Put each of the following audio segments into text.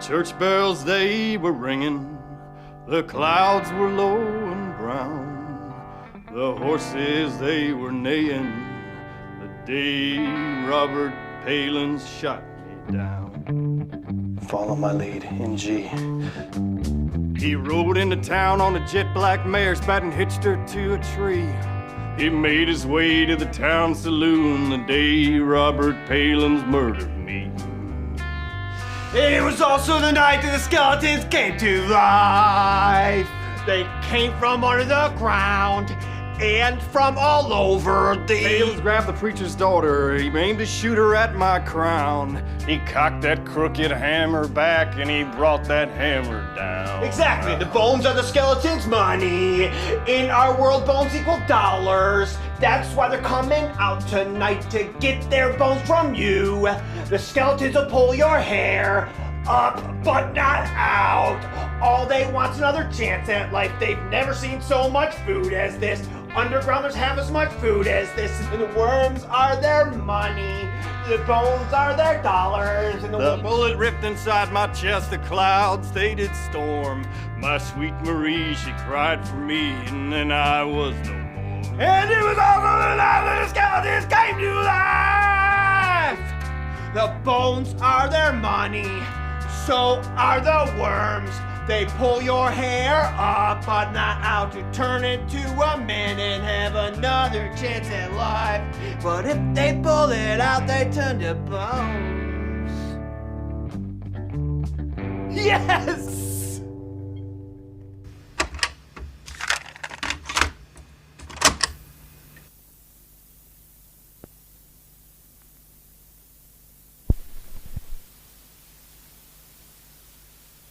church bells, they were ringing. The clouds were low and brown. The horses, they were neighing. The day Robert Palin's shot me down. Follow my lead, in G. He rode into town on a jet black mare, spat and hitched her to a tree. He made his way to the town saloon the day Robert Palin's murdered me. It was also the night that the skeletons came to life. They came from under the ground and from all over the... Palins grabbed the preacher's daughter. He aimed to shoot her at my crown. He cocked that crooked hammer back and he brought that hammer down. Exactly. The bones are the skeleton's money. In our world, bones equal dollars. That's why they're coming out tonight to get their bones from you. The skeletons will pull your hair up, but not out. All they want's another chance at life. They've never seen so much food as this. Undergrounders have as much food as this. And the worms are their money. The bones are their dollars. And the bullet ripped inside my chest. The clouds, they did storm. My sweet Marie, she cried for me, and then I was no more. And it was also the night that the skeletons came to life. The bones are their money. So are the worms. They pull your hair up, but not out, to turn into a man and have another chance at life. But if they pull it out, they turn to bones. Yes!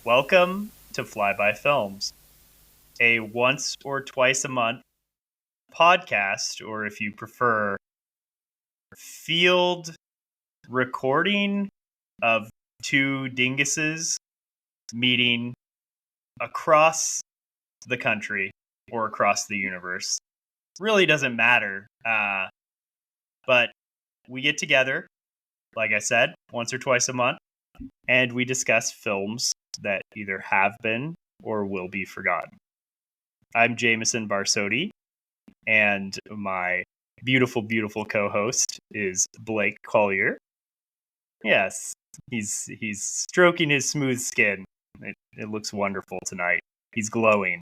Welcome to Flyby Films, a once or twice a month podcast, or if you prefer, field recording of two dinguses meeting across the country or across the universe. Really doesn't matter, but we get together, like I said, once or twice a month, and we discuss films that either have been or will be forgotten. I'm Jameson Barsotti, and my beautiful, beautiful co-host is Blake Collier. Yes, he's stroking his smooth skin. It looks wonderful tonight. He's glowing.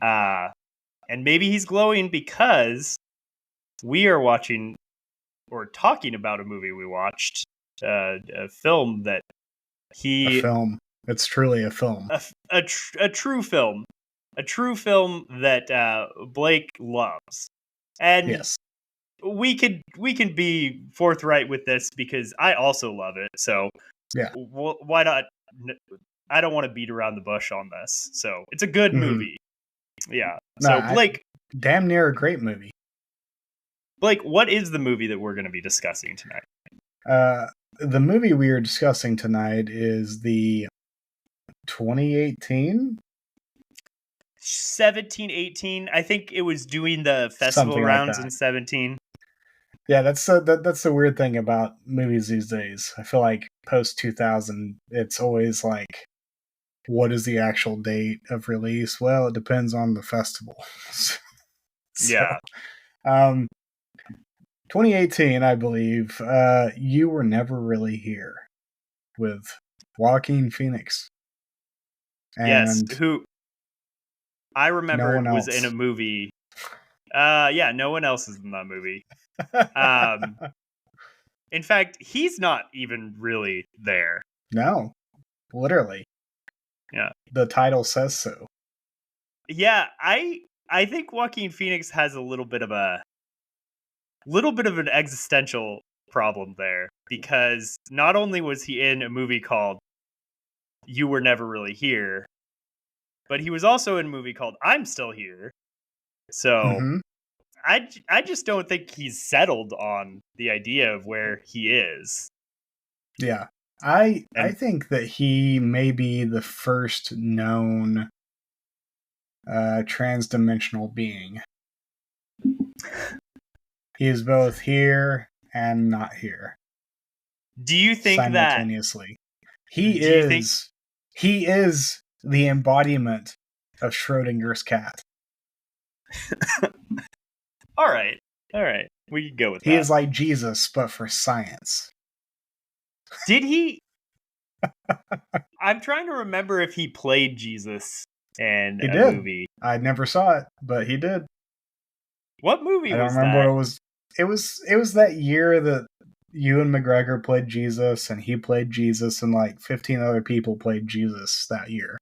And maybe he's glowing because we are watching or talking about a movie we watched, a film that A film. It's truly a film. A true film. A true film that Blake loves. And yes, we can be forthright with this because I also love it. So yeah, why not? I don't want to beat around the bush on this. So it's a good movie. Yeah. So Blake, damn near a great movie. Blake, what is the movie that we're going to be discussing tonight? The movie we are discussing tonight is the 2018? 17, 18. I think it was doing the festival Something rounds like in 17. Yeah, that's the weird thing about movies these days. I feel like post 2000, it's always like, what is the actual date of release? Well, it depends on the festival. Yeah. 2018, I believe, You Were Never Really Here with Joaquin Phoenix. And yes, who I remember no was else. in a movie. Yeah, no one else is in that movie. In fact, he's not even really there. No, literally. Yeah. The title says so. Yeah, I think Joaquin Phoenix has a little bit of an existential problem there, because not only was he in a movie called You Were Never Really Here, but he was also in a movie called I'm Still Here. So I just don't think he's settled on the idea of where he is. Yeah. I think that he may be the first known transdimensional being. He is both here and not here. Do you think simultaneously. He Do you think? he is the embodiment of Schrodinger's cat. All right, we can go with He that. is like Jesus, but for science. Did he? I'm trying to remember if he played Jesus in He a did. movie. I never saw it, but he did. What movie I don't was remember that? what it was. It was that year that Ewan McGregor played Jesus, and he played Jesus, and like 15 other people played Jesus that year.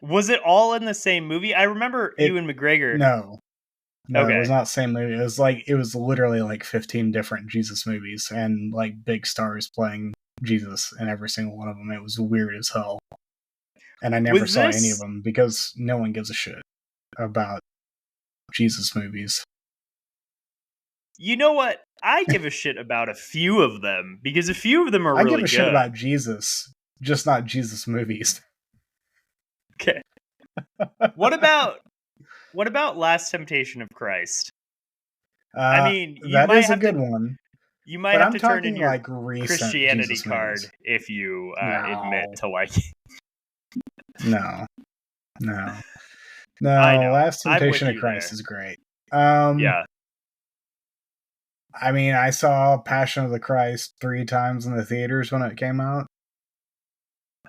Was it all in the same movie? I remember Ewan McGregor. No, it was Okay. not the same movie. It was literally like 15 different Jesus movies, and like big stars playing Jesus in every single one of them. It was weird as hell, and I never Was saw any of this? them because no one gives a shit about Jesus movies. You know what? I give a shit about a few of them because a few of them are I really give a shit about Jesus, just not Jesus movies. Okay. What about Last Temptation of Christ? I mean, That is a good one, you might but have I'm to turn in talking your like recent Christianity Jesus card movies. if you admit No, to liking. no, no, I no. know. Last I'm with Temptation of you Christ there. is great. Yeah. I mean, I saw Passion of the Christ 3 times in the theaters when it came out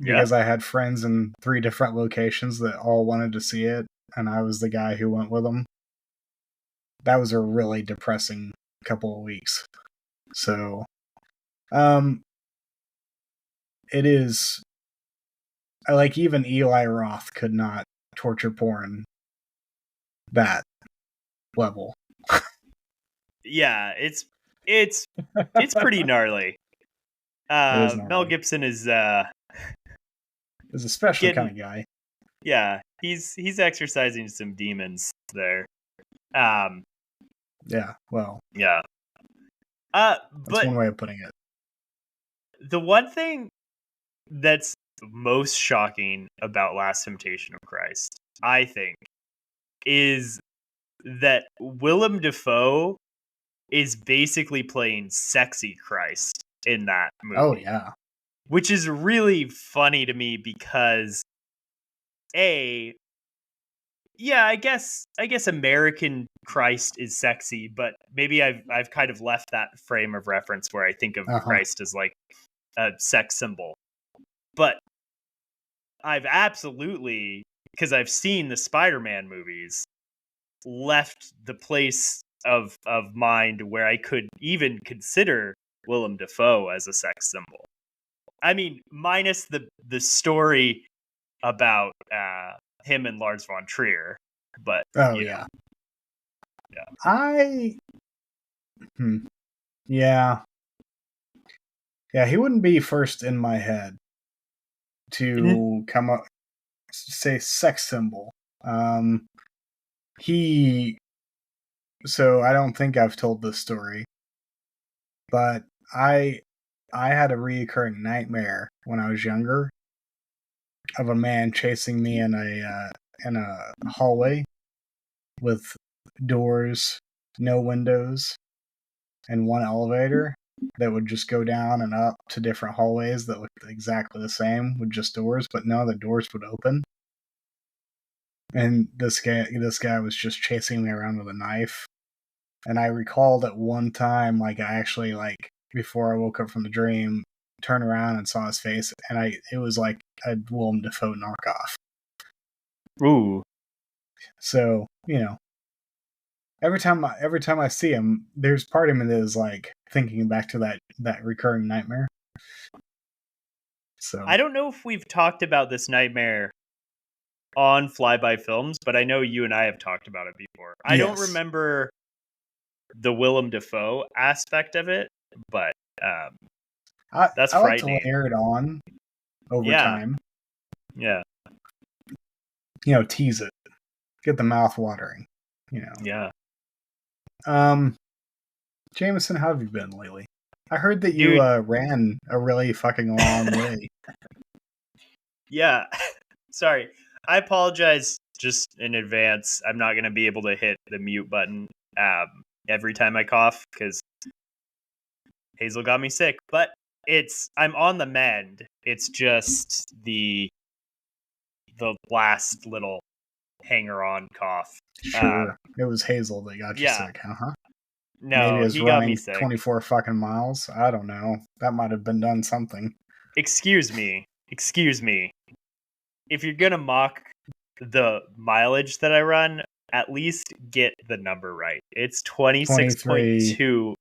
Yeah. because I had friends in 3 different locations that all wanted to see it, and I was the guy who went with them. That was a really depressing couple of weeks. So, it is. I like even Eli Roth could not torture porn that level. Yeah, it's pretty gnarly. It is Mel gnarly. Gibson is He's a special kind getting of guy. yeah, he's exercising some demons there. Um Yeah, well, yeah. that's But one way of putting it. the one thing that's most shocking about Last Temptation of Christ, I think, is that Willem Dafoe is basically playing sexy Christ in that movie. Oh yeah. Which is really funny to me because I guess American Christ is sexy, but maybe I've kind of left that frame of reference where I think of Christ as like a sex symbol. But I've absolutely, because I've seen the Spider-Man movies, left the place of mind where I could even consider Willem Dafoe as a sex symbol. I mean, minus the story about him and Lars von Trier, but Oh you know. Yeah. Yeah. Yeah, he wouldn't be first in my head to come up say sex symbol. He so I don't think I've told this story, but I had a reoccurring nightmare when I was younger of a man chasing me in a hallway with doors, no windows, and one elevator that would just go down and up to different hallways that looked exactly the same with just doors, but none of the doors would open. And this guy was just chasing me around with a knife. And I recalled at one time, like I actually like before I woke up from the dream, turned around and saw his face, and it was like a Willem Dafoe knockoff. Ooh. So, every time I see him, there's part of me that is like thinking back to that recurring nightmare. So I don't know if we've talked about this nightmare on Flyby Films, but I know you and I have talked about it before. I don't remember the Willem Dafoe aspect of it, but that's I like frightening. to layer it on over time. Yeah. Tease it. Get the mouth watering. Yeah. Jameson, how have you been lately? I heard that you ran a really fucking long way. Yeah. Sorry. I apologize just in advance. I'm not going to be able to hit the mute button every time I cough because Hazel got me sick. But I'm on the mend. It's just the last little hanger-on cough. Sure. It was Hazel that got you Yeah. sick, huh? Maybe No, it's he got me running sick. 24 fucking miles. I don't know. That might have been done something. Excuse me. If you're gonna mock the mileage that I run, at least get the number right. It's 26.2.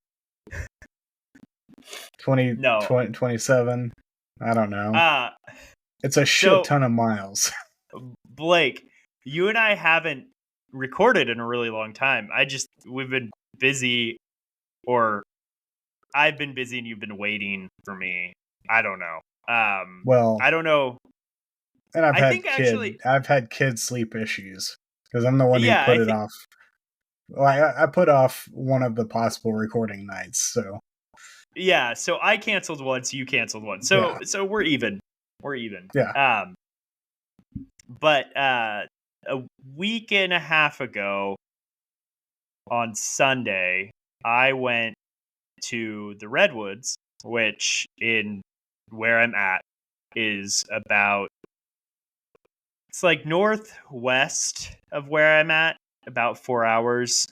20, No. 27. I don't know. It's a shit ton of miles. Blake, you and I haven't recorded in a really long time. We've been busy, or I've been busy and you've been waiting for me. I don't know. Well, I don't know. And I've had kid sleep issues because I'm the one who put it off. Well, I put off one of the possible recording nights, so. Yeah, so I canceled once, you canceled one. So we're even. Yeah. But a week and a half ago on Sunday, I went to the Redwoods, which in where I'm at is about, it's like northwest of where I'm at, about 4 hours,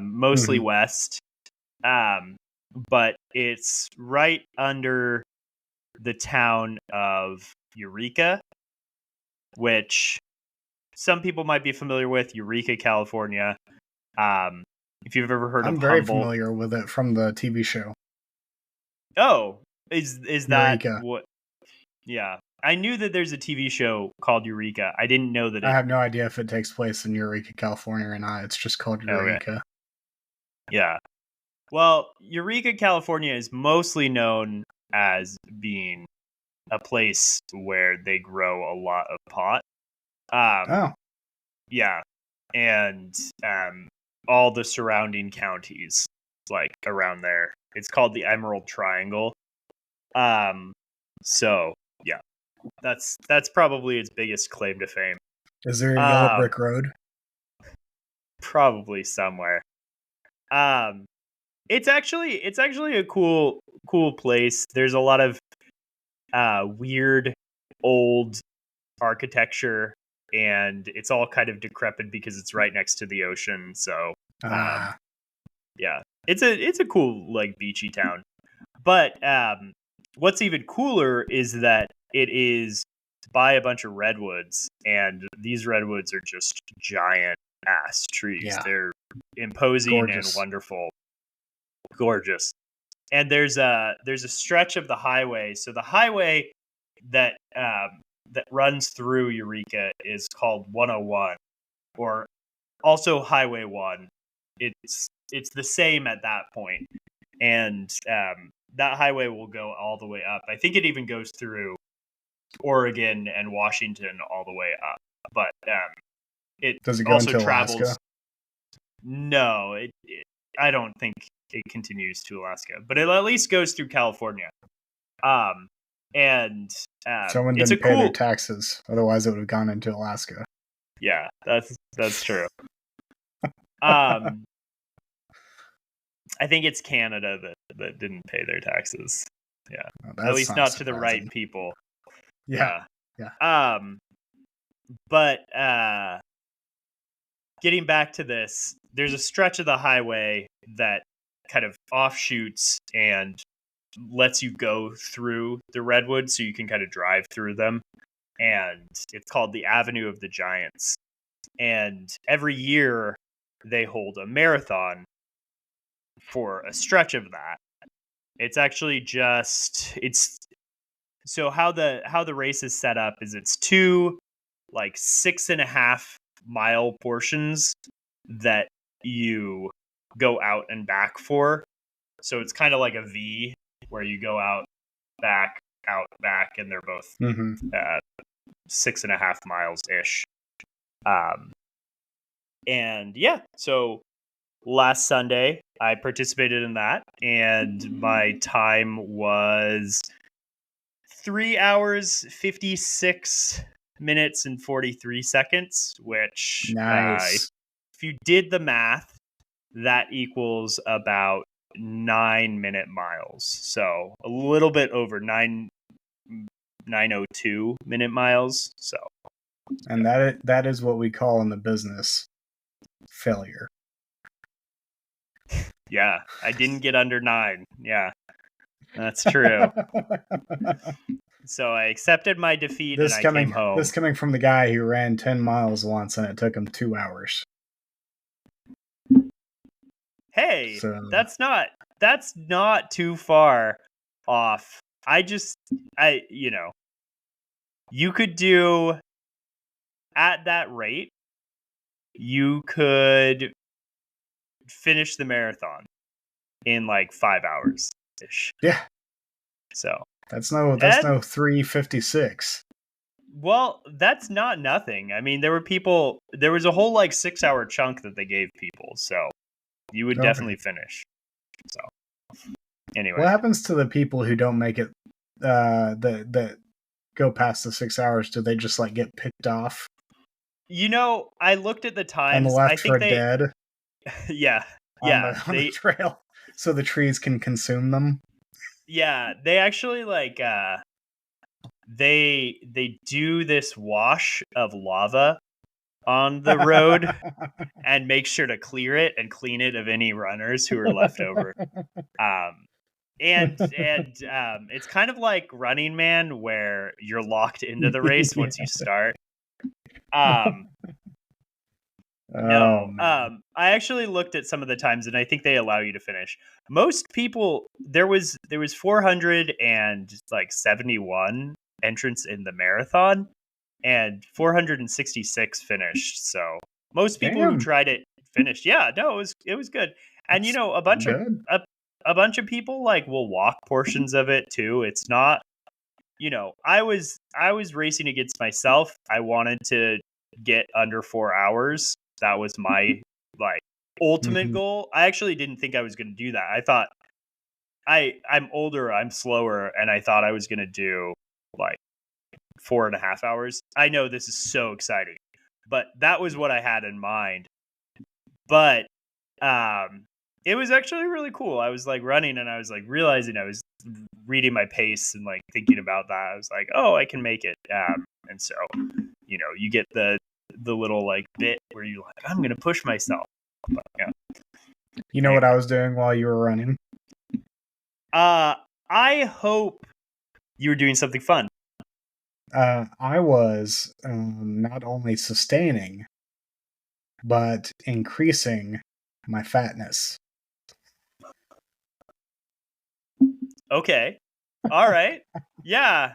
mostly west. But it's right under the town of Eureka, which some people might be familiar with. Eureka, California. If you've ever heard of I'm very Humboldt. familiar with it from the TV show. Oh, is that Eureka. what? Yeah, I knew that there's a TV show called Eureka. I didn't know that. I have no idea if it takes place in Eureka, California or not. It's just called Eureka. Okay. Yeah. Well, Eureka, California is mostly known as being a place where they grow a lot of pot. Yeah. And all the surrounding counties, like around there. It's called the Emerald Triangle. So, yeah. That's probably its biggest claim to fame. Is there a yellow brick road? Probably somewhere. It's actually a cool place. There's a lot of weird old architecture, and it's all kind of decrepit because it's right next to the ocean. So yeah, it's a cool, like, beachy town. But what's even cooler is that it is by a bunch of redwoods, and these redwoods are just giant ass trees. Yeah. They're imposing and wonderful. Gorgeous. And there's a stretch of the highway. So the highway that runs through Eureka is called 101, or also Highway 1. It's the same at that point. And that highway will go all the way up. I think it even goes through Oregon and Washington all the way up. But it does it go also into travels. Alaska? No, I don't think it continues to Alaska, but it at least goes through California. And someone didn't pay their taxes, otherwise it would have gone into Alaska. Yeah, that's true. I think it's Canada that didn't pay their taxes. Yeah, at least not to the right people. Yeah. But getting back to this, there's a stretch of the highway that kind of offshoots and lets you go through the redwoods, so you can kind of drive through them. And it's called the Avenue of the Giants. And every year they hold a marathon for a stretch of that. It's actually so how the race is set up is it's two, like, 6.5 mile portions that you go out and back for. So it's kind of like a V where you go out, back, and they're both 6.5 miles ish. And yeah, so last Sunday I participated in that, and my time was 3 hours 56 minutes and 43 seconds, which nice. If you did the math, that equals about 9-minute miles. So a little bit over 902 minute miles. So, And that is what we call in the business failure. yeah, I didn't get under 9. Yeah, that's true. So I accepted my defeat and I came home. This coming from the guy who ran 10 miles once and it took him 2 hours. Hey, So, that's not too far off. You could do at that rate, you could finish the marathon in like 5 hours ish. yeah. So That's no 3:56. well, that's not nothing. I mean, there was a whole like 6-hour chunk that they gave people, so you would definitely finish. So anyway, what happens to the people who don't make it? That go past the 6 hours? Do they just like get picked off I looked at the times. and left I think for dead? Yeah, on the trail, so the trees can consume them. Yeah, they actually like they do this wash of lava on the road and make sure to clear it and clean it of any runners who are left over. And it's kind of like Running Man, where you're locked into the race once you start. No, I actually looked at some of the times, and I think they allow you to finish. Most people, there was 471 entrants in the marathon, and 466 finished. So most people who tried it finished. Yeah, no, it was good. And a bunch of people like will walk portions of it too. It's not, I was racing against myself. I wanted to get under 4 hours. That was my like ultimate goal. I actually didn't think I was going to do that. I thought I'm older, I'm slower, and I thought I was going to do like 4.5 hours. I know this is so exciting, but that was what I had in mind. But it was actually really cool. I was like running and I was like realizing I was reading my pace and like thinking about that. I was like, oh, I can make it. And so, you get the little like bit where you're like, I'm going to push myself. But, yeah. You know what I was doing while you were running? I hope you were doing something fun. I was not only sustaining, but increasing my fatness. Okay. All right. Yeah.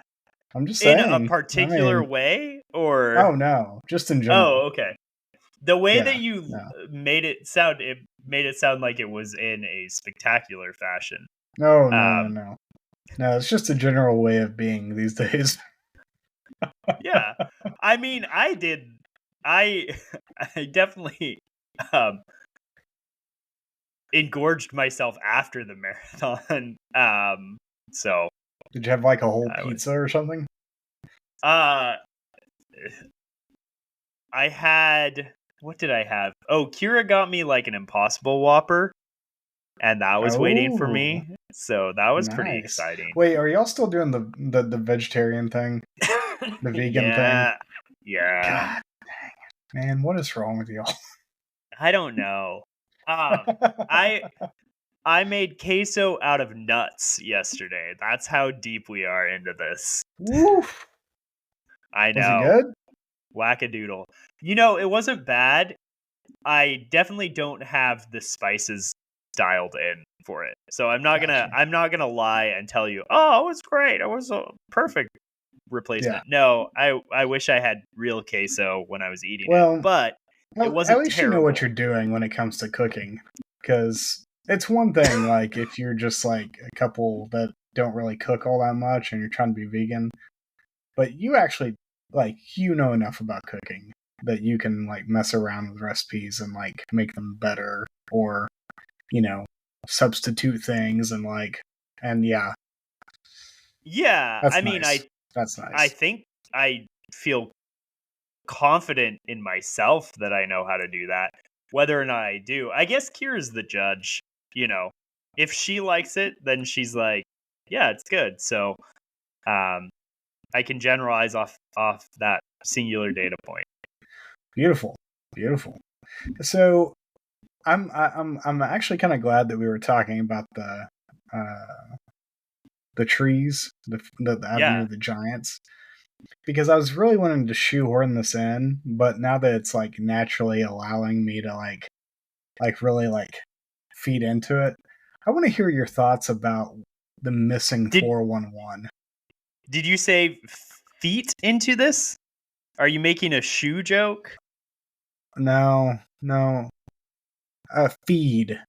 I'm just saying. In a particular way, or? Oh no, just in general. Oh, okay. The way that you made it sound like it was in a spectacular fashion. No. No, it's just a general way of being these days. Yeah. I mean, I definitely engorged myself after the marathon. So did you have like a whole pizza or something? I had, what did I have? Oh, Kira got me like an Impossible Whopper, and that was waiting for me. So that was pretty exciting. Wait, are y'all still doing the vegetarian thing? The vegan thing? Yeah. God dang it. Man, what is wrong with y'all? I don't know. I made queso out of nuts yesterday. That's how deep we are into this. Woof. I know. Was it good? Wackadoodle. It wasn't bad. I definitely don't have the spices dialed in for it. So I'm not gonna lie and tell you, oh, it was great. It was a perfect replacement. Yeah. No, I wish I had real queso when I was eating it. But it wasn't at least terrible. You know what you're doing when it comes to cooking. Because it's one thing, like, if you're just, like, a couple that don't really cook all that much and you're trying to be vegan. But you actually, like, know enough about cooking that you can, like, mess around with recipes and, like, make them better or, substitute things and, like, and yeah. Yeah, that's mean, nice. That's nice. I think I feel confident in myself that I know how to do that. Whether or not I do, I guess Kira's the judge. if she likes it, then she's like, yeah, it's good. So I can generalize off that singular data point. Beautiful. So I'm actually kind of glad that we were talking about the trees, the Avenue of the Giants, because I was really wanting to shoehorn this in, but now that it's like naturally allowing me to like really like feed into it, I want to hear your thoughts about the missing 411. Did you say feet into this? Are you making a shoe joke? No. Feed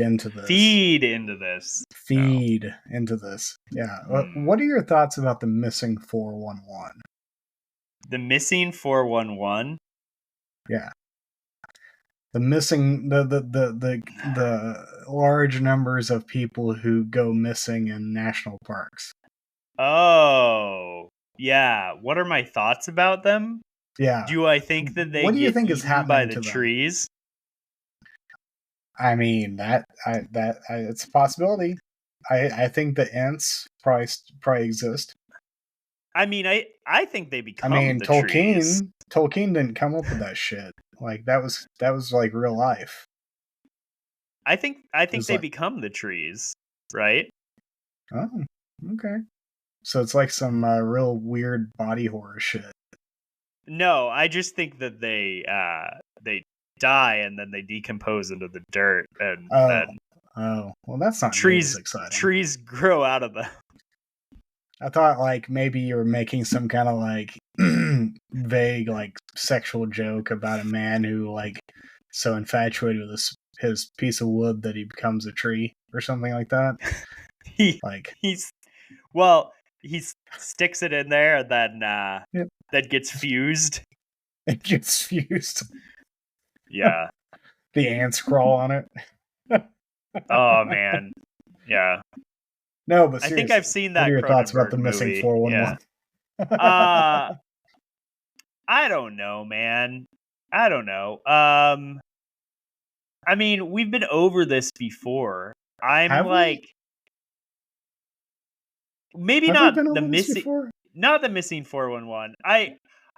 into this. Feed into this. Feed into this. Yeah. What are your thoughts about the missing 411? The missing 411? Yeah. The missing the large numbers of people who go missing in national parks. Oh, yeah. What are my thoughts about them? Yeah. Do I think that they what do you get think is eaten happening by to the them? trees? I mean, it's a possibility. I think the ants probably exist. I mean, I think they become the Tolkien trees. Tolkien didn't come up with that shit. Like that was like real life. I think they like, become the trees, right? Oh, okay. So it's like some real weird body horror shit. No, I just think that they die and then they decompose into the dirt and then well, that's not trees as exciting. Trees grow out of them. I thought like maybe you were making some kind of like vague like sexual joke about a man who like so infatuated with his piece of wood that he becomes a tree or something like that. He sticks it in there and then that gets fused. It gets fused. Yeah. The ants crawl on it. Oh man. Yeah. No, but seriously, I think I've seen that. What are your thoughts about the movie. missing 411? Yeah. I don't know, man. I don't know. I mean, we've been over this before. I'm like, maybe not the missing 411.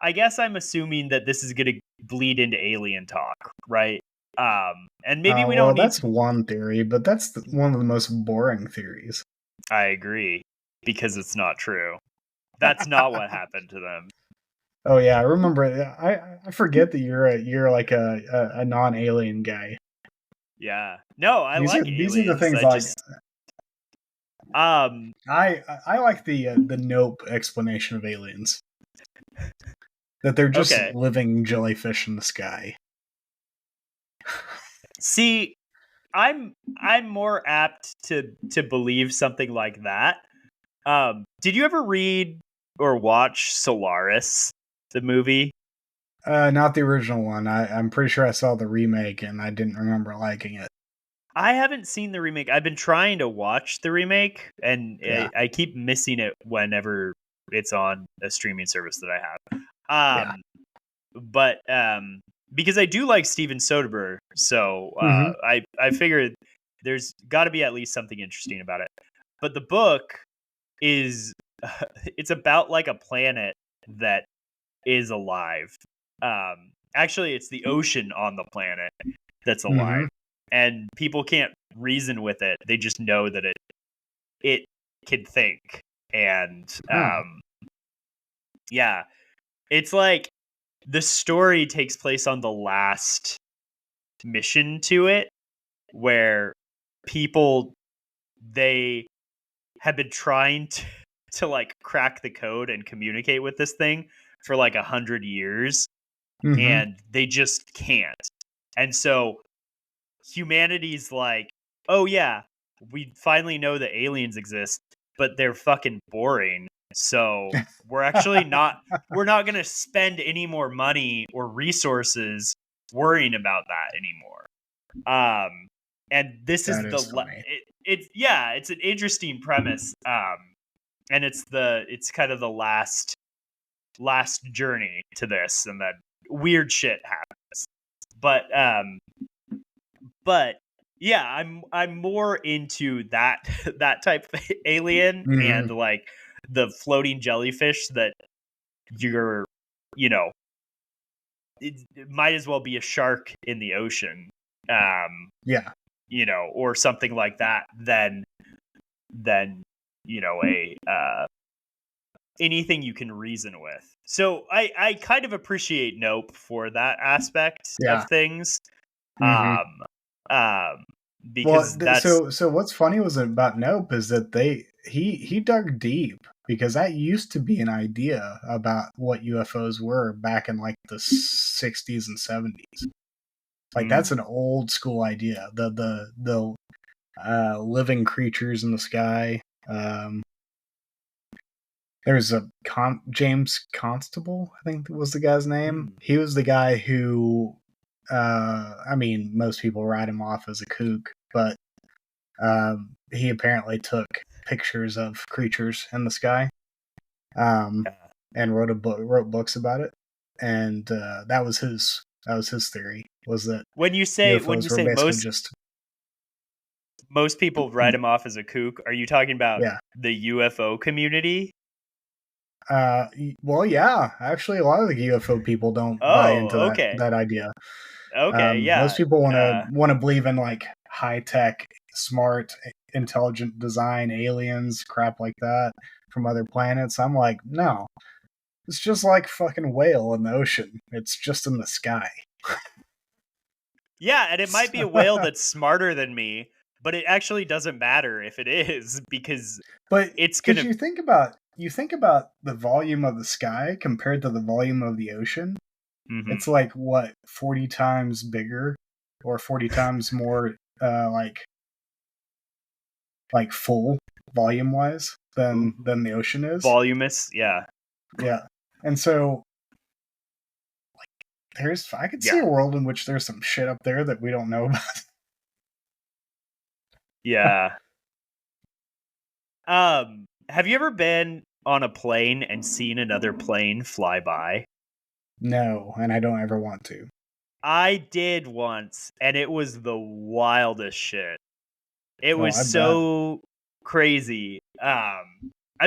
I guess I'm assuming that this is going to bleed into alien talk, right? And maybe we don't need. That's one theory, but that's one of the most boring theories. I agree, because it's not true. That's not what happened to them. Oh yeah, I remember. I forget that you're like a non-alien guy. Yeah. No, I like aliens. These are the things I like the nope explanation of aliens. That they're just living jellyfish in the sky. See, I'm more apt to believe something like that. Did you ever read or watch Solaris, the movie? Not the original one. I'm pretty sure I saw the remake and I didn't remember liking it. I haven't seen the remake. I've been trying to watch the remake, and I keep missing it whenever it's on a streaming service that I have. But because I do like Steven Soderbergh, so I figured there's got to be at least something interesting about it. But the book is it's about like a planet that is alive. Actually, it's the ocean on the planet that's alive, and people can't reason with it. They just know that it can think, and yeah, it's like the story takes place on the last mission to it, where people they have been trying to like crack the code and communicate with this thing for like 100 years. And they just can't. And so humanity's like, oh yeah, we finally know that aliens exist, but they're fucking boring. So we're actually we're not going to spend any more money or resources worrying about that anymore. And this is it's an interesting premise. And it's kind of the last journey to this, and then weird shit happens. But Yeah, I'm more into that that type of alien and Mhm. like the floating jellyfish that you're, you know, it might as well be a shark in the ocean, Yeah. you know, or something like that than you know a anything you can reason with. So I kind of appreciate Nope for that aspect of Yeah. things, Mhm. um, um, Well, because that's so what's funny was about Nope is that he dug deep because that used to be an idea about what UFOs were back in like the 60s and 70s. Like that's mm, an old school idea. The living creatures in the sky. Um, there's a James Constable, I think was the guy's name. mm. He was the guy who, I mean, most people write him off as a kook, but he apparently took pictures of creatures in the sky, um, Yeah. and wrote books about it. And that was his theory, was that When UFOs you were say basically just most people write him off as a kook, are you talking about yeah. the UFO community? Well, yeah. Actually, a lot of the UFO people don't buy into Oh, that idea. okay, Most yeah, people want to believe in like high tech, smart, intelligent design aliens, crap like that from other planets. I'm like, no, it's just like fucking whale in the ocean. It's just in the sky. yeah, and it might be a whale that's smarter than me, but it actually doesn't matter if it is because But it's because gonna. you think about the volume of the sky compared to the volume of the ocean, Mhm. it's like what 40 times bigger or 40 times more like full volume wise than the ocean is. Voluminous, yeah, Yeah. And so I could see yeah, a world in which there's some shit up there that we don't know about. yeah. Have you ever been on a plane and seen another plane fly by? No, and I don't ever want to. I did once, and it was the wildest shit. It Oh, was I bet. so crazy. I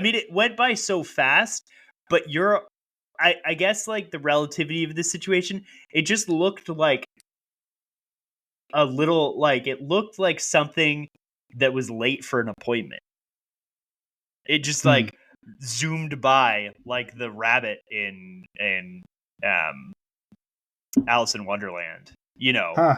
mean, it went by so fast, but I guess like the relativity of the situation, it just looked like a little like it looked like something that was late for an appointment. It just Hmm. like zoomed by like the rabbit in um Alice in Wonderland. You know, Huh.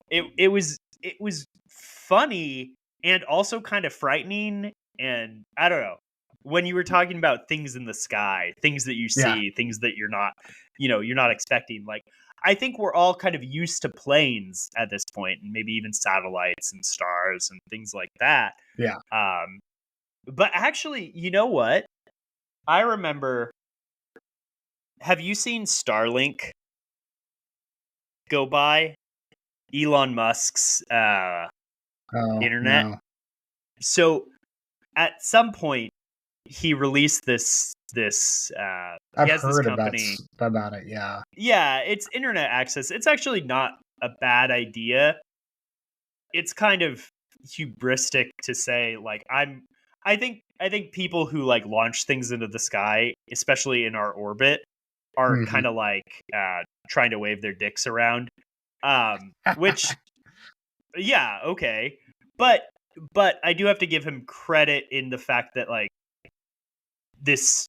it was funny and also kind of frightening, and I don't know. When you were talking about things in the sky, things that you Yeah. see, things that you're not, you know, you're not expecting, like I think we're all kind of used to planes at this point and maybe even satellites and stars and things like that. Yeah. Um but actually, you know what? I remember, have you seen Starlink go by? Elon Musk's Oh, internet. no. So at some point he released this he I've has this heard company. about it. Yeah. Yeah, it's internet access. It's actually not a bad idea. It's kind of hubristic to say like I think people who like launch things into the sky, especially in our orbit, are Hmm. kind of like trying to wave their dicks around. Which yeah, okay. But I do have to give him credit in the fact that like this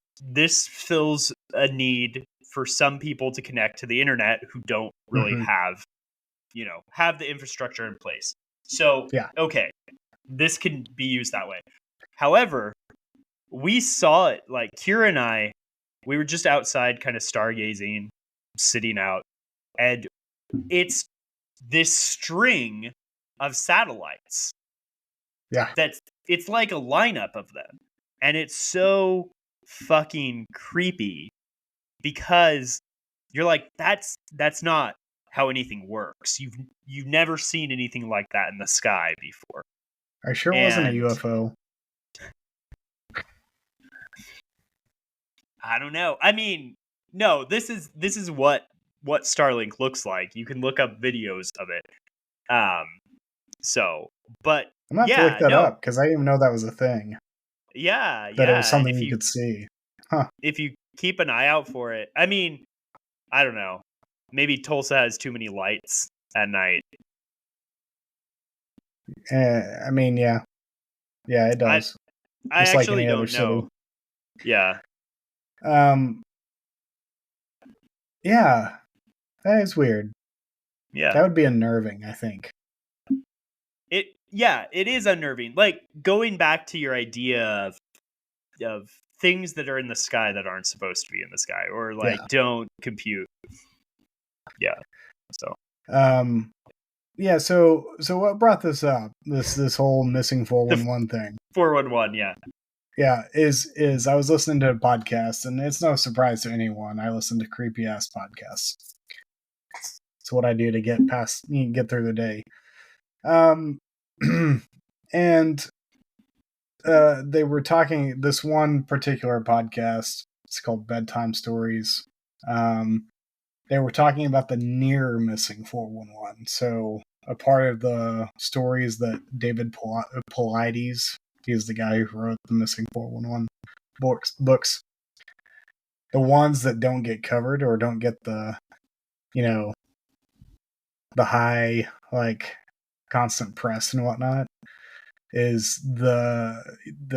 fills a need for some people to connect to the internet who don't really Hmm. have the infrastructure in place. So, Yeah. okay, this can be used that way. However, we saw it like Kira and I, we were just outside kind of stargazing, sitting out, and it's this string of satellites Yeah. that's it's like a lineup of them. And it's so fucking creepy because you're like, that's not how anything works. You've never seen anything like that in the sky before. I sure wasn't a And UFO. I don't know. I mean, no, this is what Starlink looks like. You can look up videos of it. Um So, but I'm gonna have to look yeah, that no, up because I didn't even know that was a thing. yeah, That it was yeah. And something you could see. Huh. if you keep an eye out for it, I mean, I don't know. Maybe Tulsa has too many lights at night. I mean, yeah, it does. I Just like actually any other don't city. know. Yeah. Yeah, that is weird. Yeah. That would be unnerving, I think. It is unnerving. Like going back to your idea of things that are in the sky that aren't supposed to be in the sky or like don't compute. Yeah. So yeah, so what brought this up? This whole missing 411 thing. 411, yeah. Yeah, is I was listening to a podcast, and it's no surprise to anyone. I listen to creepy ass podcasts. It's what I do to get through the day. And they were talking this one particular podcast. It's called Bedtime Stories. They were talking about the near missing 411. So a part of the stories that David Paulides, he's the guy who wrote the missing 411 books. The ones that don't get covered or don't get the, the high, like, constant press and whatnot, is the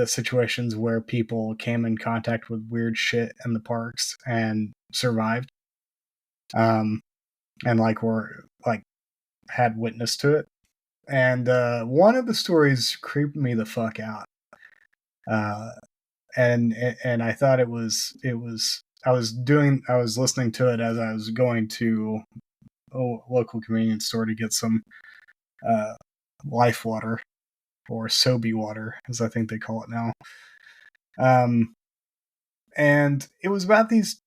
situations where people came in contact with weird shit in the parks and survived. And were had witness to it. And one of the stories creeped me the fuck out. And I thought it was I was listening to it as I was going to a local convenience store to get some life water, or Sobe water, as I think they call it now. And it was about these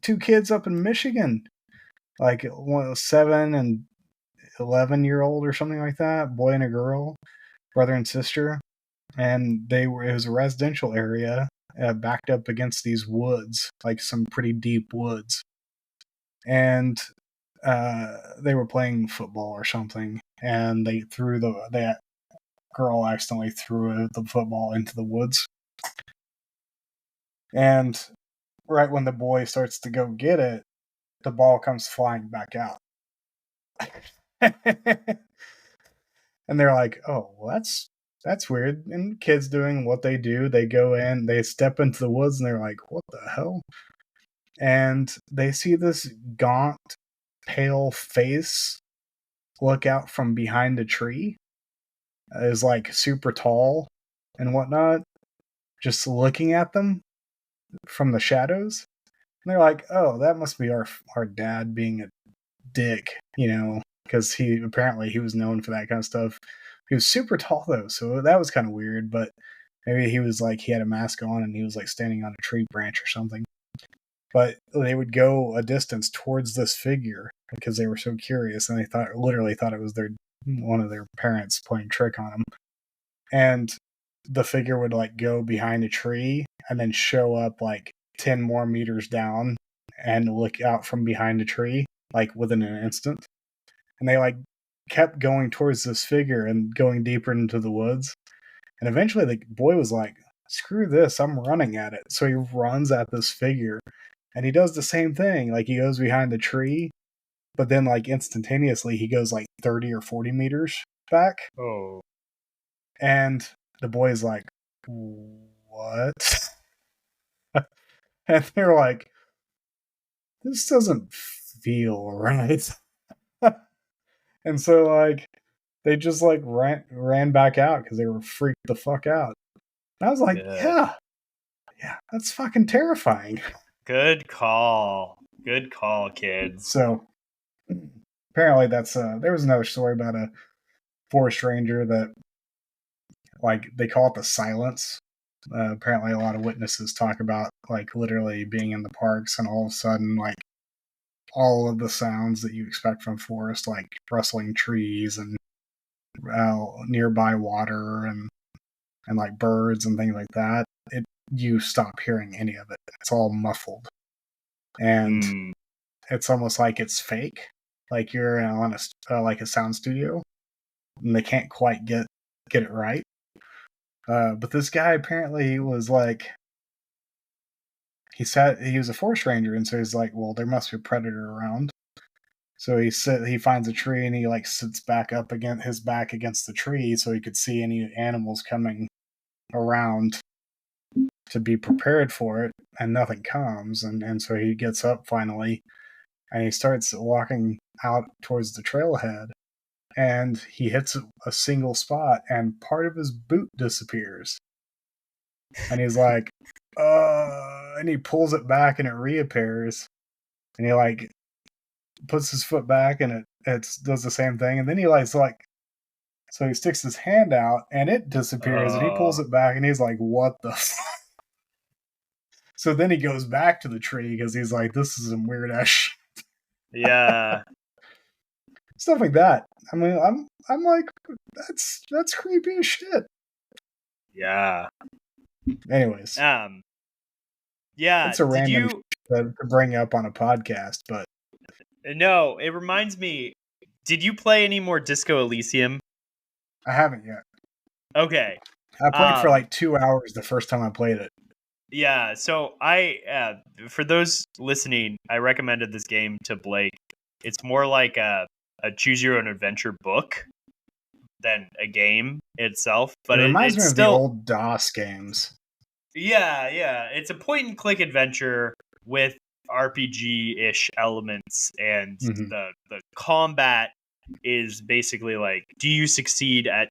two kids up in Michigan, like one 7 and 11-year-old or something like that, boy and a girl, brother and sister, and it was a residential area backed up against these woods, like some pretty deep woods, and they were playing football or something, and that girl accidentally threw the football into the woods, and right when the boy starts to go get it, the ball comes flying back out. And they're like, "Oh, well, that's weird." And kids doing what they do, they go in, they step into the woods, and they're like, "What the hell?" And they see this gaunt, pale face look out from behind a tree. Is like super tall and whatnot, just looking at them from the shadows. And they're like, "Oh, that must be our dad being a dick," because he was known for that kind of stuff. He was super tall though, so that was kind of weird, but maybe he was like, he had a mask on and he was like standing on a tree branch or something. But they would go a distance towards this figure because they were so curious, and they literally thought it was one of their parents playing trick on them. And the figure would like go behind a tree and then show up like 10 more meters down and look out from behind a tree like within an instant. And they like kept going towards this figure and going deeper into the woods. And eventually the boy was like, "Screw this, I'm running at it." So he runs at this figure, and he does the same thing. Like, he goes behind the tree, but then like instantaneously he goes like 30 or 40 meters back. Oh. And the boy's like, "What?" And they're like, "This doesn't feel right." And so like they just like ran back out because they were freaked the fuck out. And I was like, yeah, that's fucking terrifying. Good call, kids. So apparently that's there was another story about a forest ranger that, like, they call it the silence. Apparently a lot of witnesses talk about like literally being in the parks and all of a sudden like all of the sounds that you expect from forest, like rustling trees and nearby water and like birds and things like that, you stop hearing any of it. It's all muffled, and it's almost like it's fake, like you're on a like a sound studio, and they can't quite get it right. But this guy apparently was like, he was a forest ranger, and so he's like, well, there must be a predator around. So he finds a tree and he like sits back up against his back against the tree so he could see any animals coming around to be prepared for it, and nothing comes, and so he gets up finally and he starts walking out towards the trailhead, and he hits a single spot and part of his boot disappears. And he's like, and he pulls it back and it reappears, and he like puts his foot back and it does the same thing, and then he so he sticks his hand out and it disappears, and he pulls it back and he's like, what the fuck? So then he goes back to the tree because he's like, this is some weird ass shit. Yeah. Stuff like that. I mean, I'm like, that's creepy as shit. Yeah. Anyways. Yeah. It's a random shit to bring up on a podcast, but no, it reminds me, did you play any more Disco Elysium? I haven't yet. Okay. I played for like 2 hours the first time I played it. Yeah, so for those listening, I recommended this game to Blake. It's more like a choose your own adventure book than a game itself, but it reminds me it's of still the old DOS games. Yeah, it's a point and click adventure with RPG-ish elements, and the combat is basically like, do you succeed at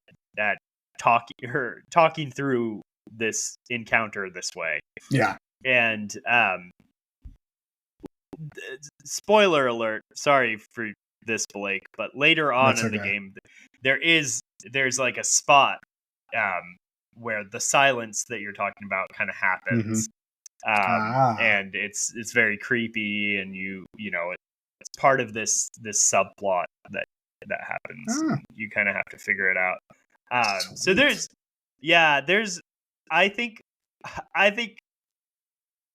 talking through this encounter this way? Yeah. And spoiler alert, sorry for this, Blake, but later on in the game there's like a spot where the silence that you're talking about kind of happens. And it's very creepy, and you know it's part of this subplot that happens. You kind of have to figure it out. So there's I think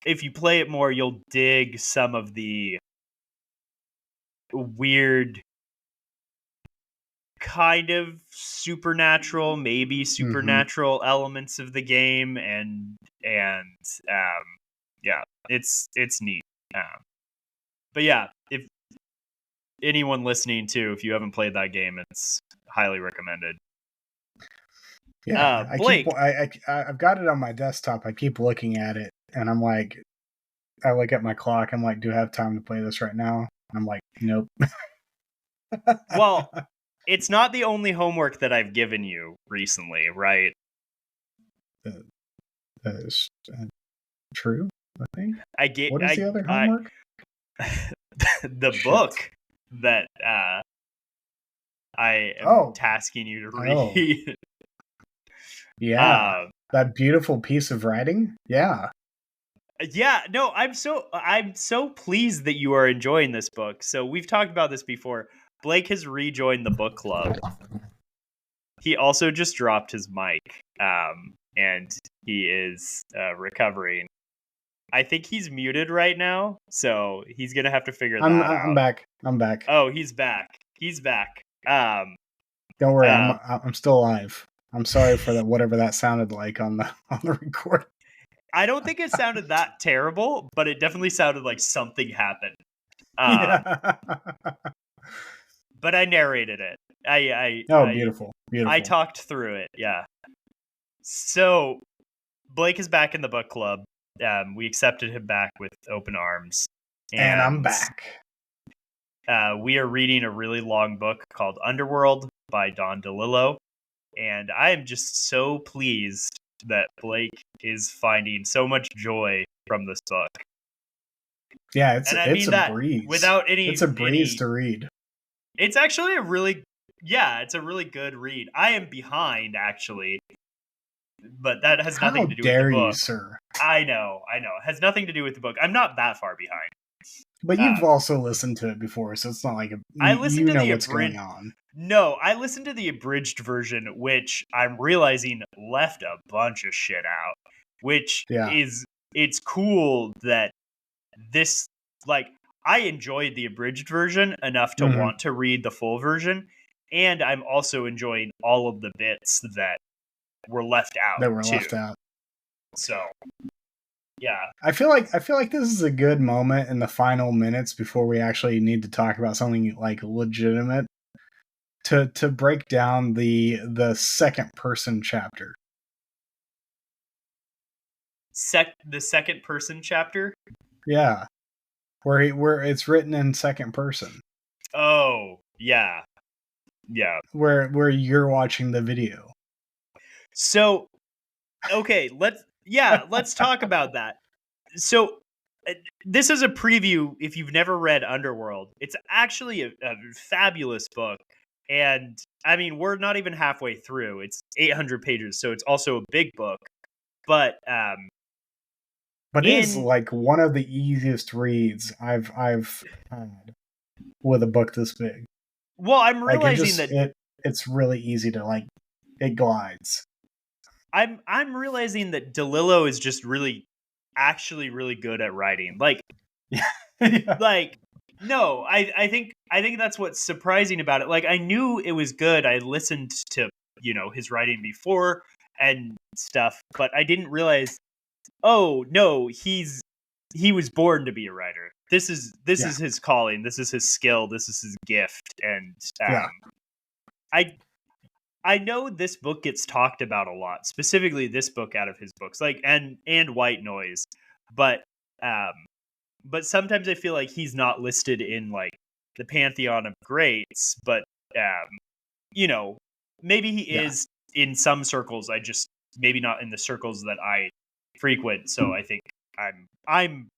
if you play it more, you'll dig some of the weird, kind of supernatural, maybe supernatural elements of the game, and it's neat. But yeah, if anyone listening too, if you haven't played that game, it's highly recommended. Yeah, Blake, I've got it on my desktop. I keep looking at it, and I'm like, I look at my clock. I'm like, do I have time to play this right now? I'm like, nope. Well, it's not the only homework that I've given you recently, right? That is true, I think. What is the other homework? The book that I am tasking you to read. Yeah, that beautiful piece of writing. Yeah. Yeah, no, I'm so pleased that you are enjoying this book. So we've talked about this before. Blake has rejoined the book club. He also just dropped his mic, and he is recovering. I think he's muted right now, so he's gonna have to figure that out. I'm back. Oh, he's back. Don't worry, I'm still alive. I'm sorry for that. Whatever that sounded like on the recording. I don't think it sounded that terrible, but it definitely sounded like something happened. But I narrated it. Beautiful. I talked through it. Yeah. So Blake is back in the book club. We accepted him back with open arms. And I'm back. We are reading a really long book called Underworld by Delillo. And I am just so pleased that Blake is finding so much joy from this book. Yeah, it's a breeze. Without any, it's a breeze to read. It's actually a really good read. I am behind, actually, but that has nothing to do with the book. How dare you, sir? I know. It has nothing to do with the book. I'm not that far behind. But you've also listened to it before, so it's not like I listened to what's going on. No, I listened to the abridged version, which I'm realizing left a bunch of shit out. Which it's cool that this, like, I enjoyed the abridged version enough to want to read the full version, and I'm also enjoying all of the bits that were left out. That were too. left out. So, yeah. I feel like this is a good moment in the final minutes before we actually need to talk about something like legitimate to break down the second person chapter. The second person chapter? Yeah. Where it's written in second person. Oh, yeah. Yeah. Where you're watching the video. So, okay, let's talk about that. So, this is a preview if you've never read Underworld. It's actually a fabulous book. And, I mean, we're not even halfway through. It's 800 pages, so it's also a big book. But it's like one of the easiest reads I've had with a book this big. Well, I'm realizing it's really easy to like. It glides. I'm realizing that Delillo is just actually really good at writing. Like, Yeah. like no, I think that's what's surprising about it. Like, I knew it was good. I listened to his writing before and stuff, but I didn't realize. Oh no, he was born to be a writer. This is his calling. This is his skill. This is his gift. And I know this book gets talked about a lot, specifically this book out of his books, like and White Noise, but sometimes I feel like he's not listed in like the pantheon of greats, but maybe he is in some circles. I just maybe not in the circles that I frequent. So I think I'm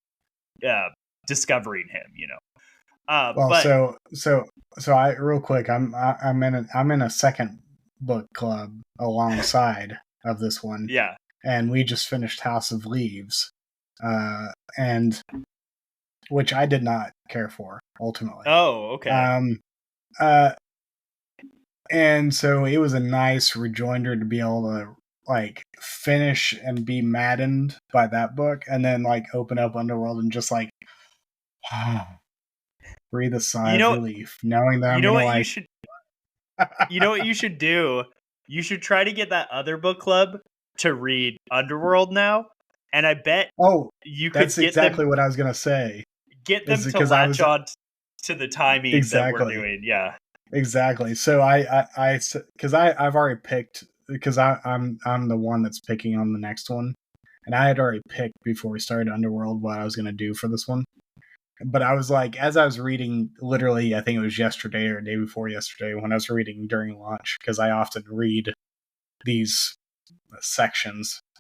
discovering him. Well, so I real quick, I'm in a second book club alongside of this one. Yeah. And we just finished House of Leaves, and which I did not care for ultimately. Oh, okay. And so it was a nice rejoinder to be able to like finish and be maddened by that book, and then like open up Underworld and just like breathe a sigh of relief, knowing that I'm gonna like. You know what you should do? You should try to get that other book club to read Underworld now, and I bet you could that's exactly what I was gonna say. Get them to latch on to the timing that we're doing. Yeah, exactly. So I've already picked, because I'm the one that's picking on the next one, and I had already picked before we started Underworld what I was gonna do for this one. But I was like, as I was reading, literally, I think it was yesterday or day before yesterday when I was reading during lunch, because I often read these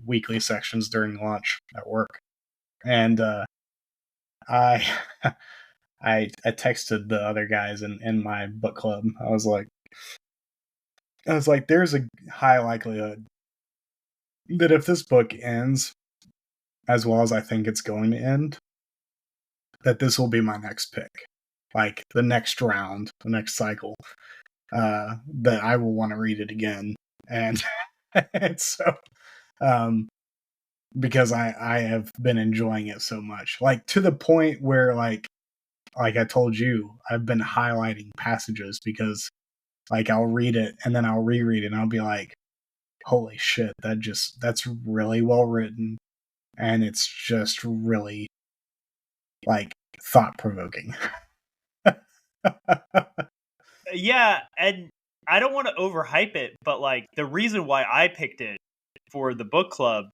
weekly sections during lunch at work. And I texted the other guys in my book club. I was like, there's a high likelihood that if this book ends as well as I think it's going to end, that this will be my next pick, like the next round, the next cycle, that I will want to read it again. And, and so, because I have been enjoying it so much, like to the point where like I told you, I've been highlighting passages because like I'll read it and then I'll reread it and I'll be like, holy shit, that's really well written. And it's just really like thought-provoking. Yeah, and I don't want to overhype it, but like the reason why I picked it for the book club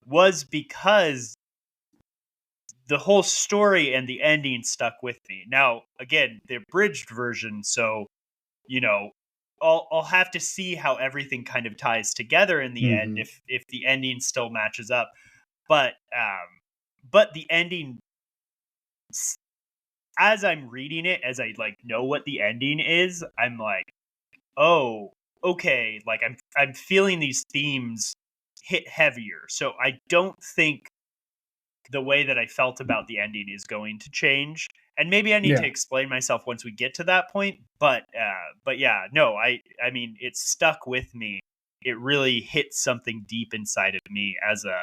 was because the whole story and the ending stuck with me. Now, again, the abridged version, so I'll have to see how everything kind of ties together in the end if the ending still matches up. But the ending, as I'm reading it, as I like know what the ending is, I'm like, oh, okay, like I'm feeling these themes hit heavier. So I don't think the way that I felt about the ending is going to change. And maybe I need to explain myself once we get to that point. But yeah, no, I mean, it stuck with me. It really hit something deep inside of me as a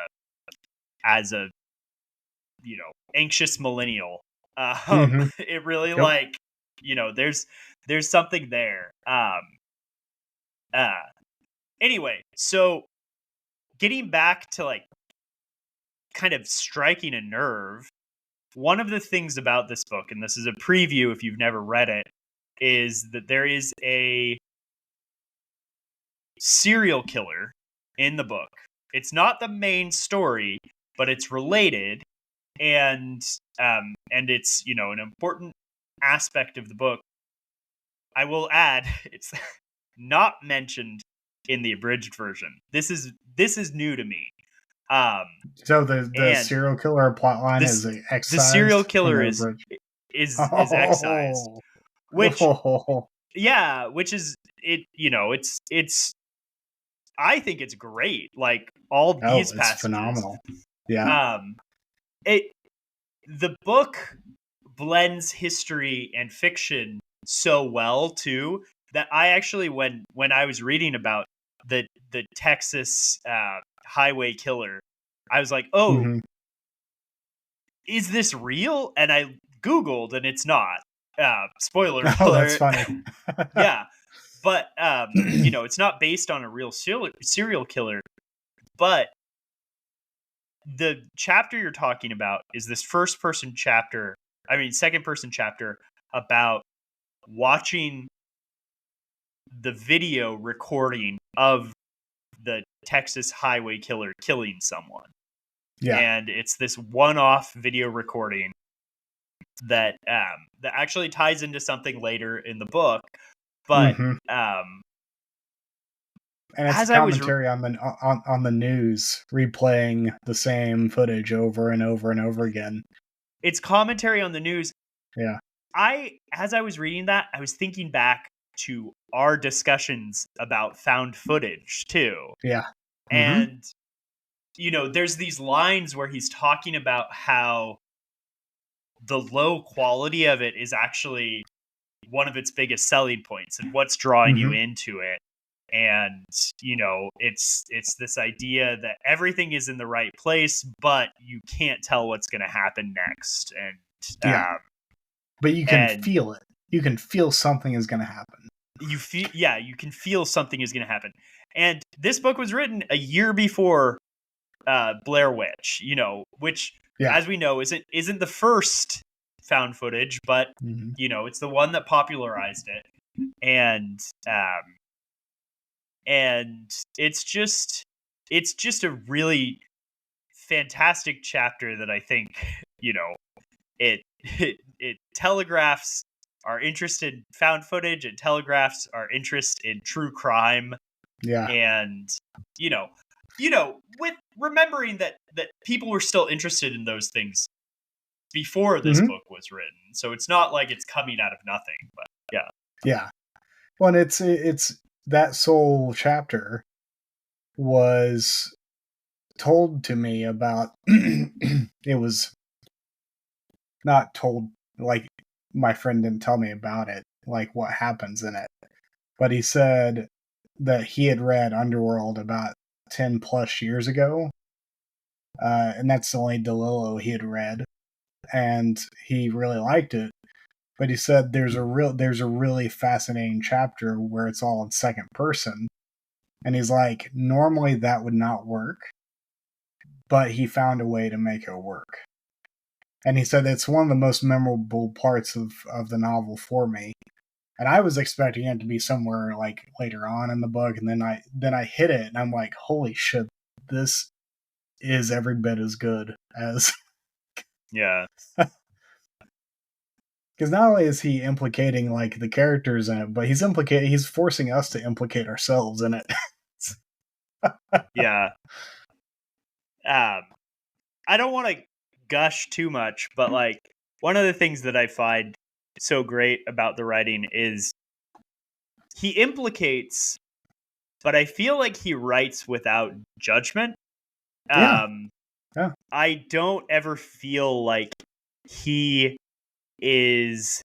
anxious millennial. It really like, there's there's something there. Anyway, so getting back to like kind of striking a nerve, one of the things about this book, and this is a preview if you've never read it, is that there is a serial killer in the book. It's not the main story, but it's related, and it's, you know, an important aspect of the book. I will add, it's not mentioned in the abridged version. This is new to me. So the serial killer plotline is excised. The serial killer is excised, Oh. which which is it. You know, it's. I think it's great. Like all these passages, it's phenomenal. Yeah. The book blends history and fiction so well too that I actually, when I was reading about the Texas highway killer, I was like, oh, is this real? And I Googled, and it's not. Spoiler alert. Oh, that's funny. Yeah. But, you know, it's not based on a real serial killer. But the chapter you're talking about is this second-person chapter about watching the video recording of the Texas highway killer killing someone. Yeah. And it's this one-off video recording that actually ties into something later in the book. But and it's commentary on the news, replaying the same footage over and over and over again. It's commentary on the news. Yeah. As I was reading that, I was thinking back to our discussions about found footage too. Yeah. And you know, there's these lines where he's talking about how the low quality of it is actually one of its biggest selling points and what's drawing you into it. And, you know, it's this idea that everything is in the right place, but you can't tell what's going to happen next. And, but you can feel it. You can feel something is going to happen. You can feel something is going to happen. And this book was written a year before Blair Witch, you know, which, as we know, isn't the first found footage, but you know, it's the one that popularized it. And it's just a really fantastic chapter that I think, you know, it telegraphs our interest in found footage, it telegraphs our interest in true crime. Yeah. And you know, with remembering that people were still interested in those things before this book was written. So it's not like it's coming out of nothing, but yeah. Yeah. Well, it's that sole chapter was told to me about it was not told, like, my friend didn't tell me about it, like what happens in it. But he said that he had read Underworld about 10 plus years ago. And that's the only Delillo he had read. And he really liked it. But he said there's a really fascinating chapter where it's all in second person. And he's like, normally that would not work. But he found a way to make it work. And he said it's one of the most memorable parts of the novel for me. And I was expecting it to be somewhere like later on in the book, and then I hit it, and I'm like, holy shit, this is every bit as good as yeah. Because not only is he implicating like the characters in it, but he's forcing us to implicate ourselves in it. Yeah. I don't want to gush too much, but like one of the things that I find so great about the writing is he implicates, but I feel like he writes without judgment. Yeah. I don't ever feel like he is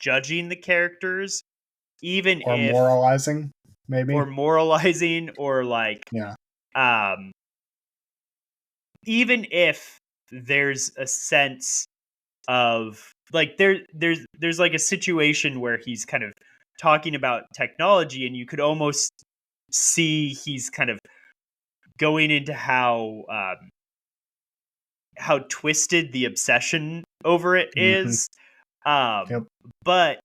judging the characters, even or if moralizing, maybe, or like even if there's a sense of like there's like a situation where he's kind of talking about technology, and you could almost see he's kind of going into how twisted the obsession over it is. Yep. But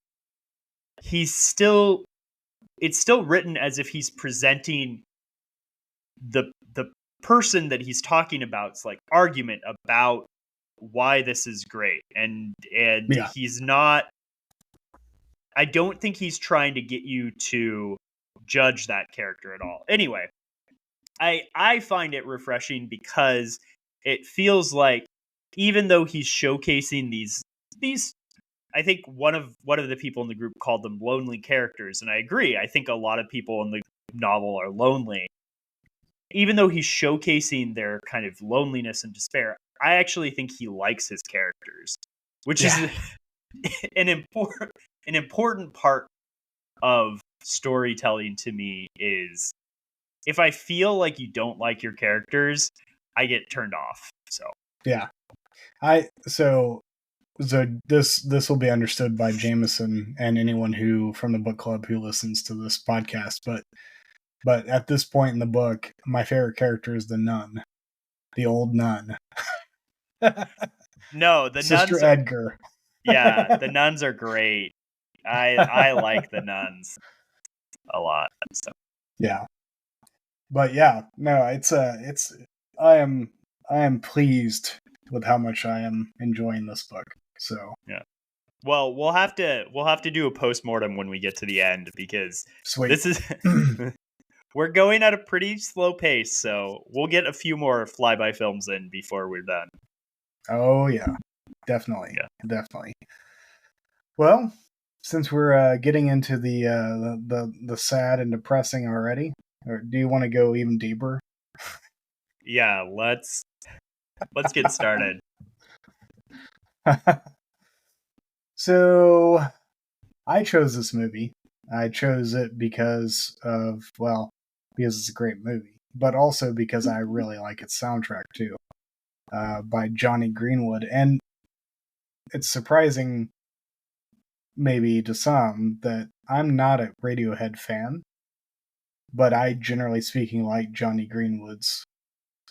it's still written as if he's presenting the person that he's talking about's like argument about why this is great, and Yeah. he's not. I don't think he's trying to get you to judge that character at all. Anyway, I find it refreshing because it feels like, even though he's showcasing these, I think one of the people in the group called them lonely characters, and I agree. I think a lot of people in the novel are lonely. Even though he's showcasing their kind of loneliness and despair, I actually think he likes his characters, which is an important part of storytelling to me. Is if I feel like you don't like your characters, I get turned off. So yeah, so this will be understood by Jameson and anyone who from the book club who listens to this podcast, but at this point in the book, my favorite character is the nun, the old nun. No, the Sister nuns Edgar. Yeah, the nuns are great. I like the nuns a lot. So. Yeah, but yeah, no, I am pleased with how much I am enjoying this book. So yeah. Well, we'll have to do a postmortem when we get to the end, because sweet. This is we're going at a pretty slow pace, so we'll get a few more flyby films in before we're done. Oh yeah, definitely, definitely. Well, since we're getting into the sad and depressing already, or do you want to go even deeper? Yeah, let's get started. So, I chose this movie. I chose it because it's a great movie, but also because I really like its soundtrack too, by Jonny Greenwood. And it's surprising, maybe to some, that I'm not a Radiohead fan, but I, generally speaking, like Jonny Greenwood's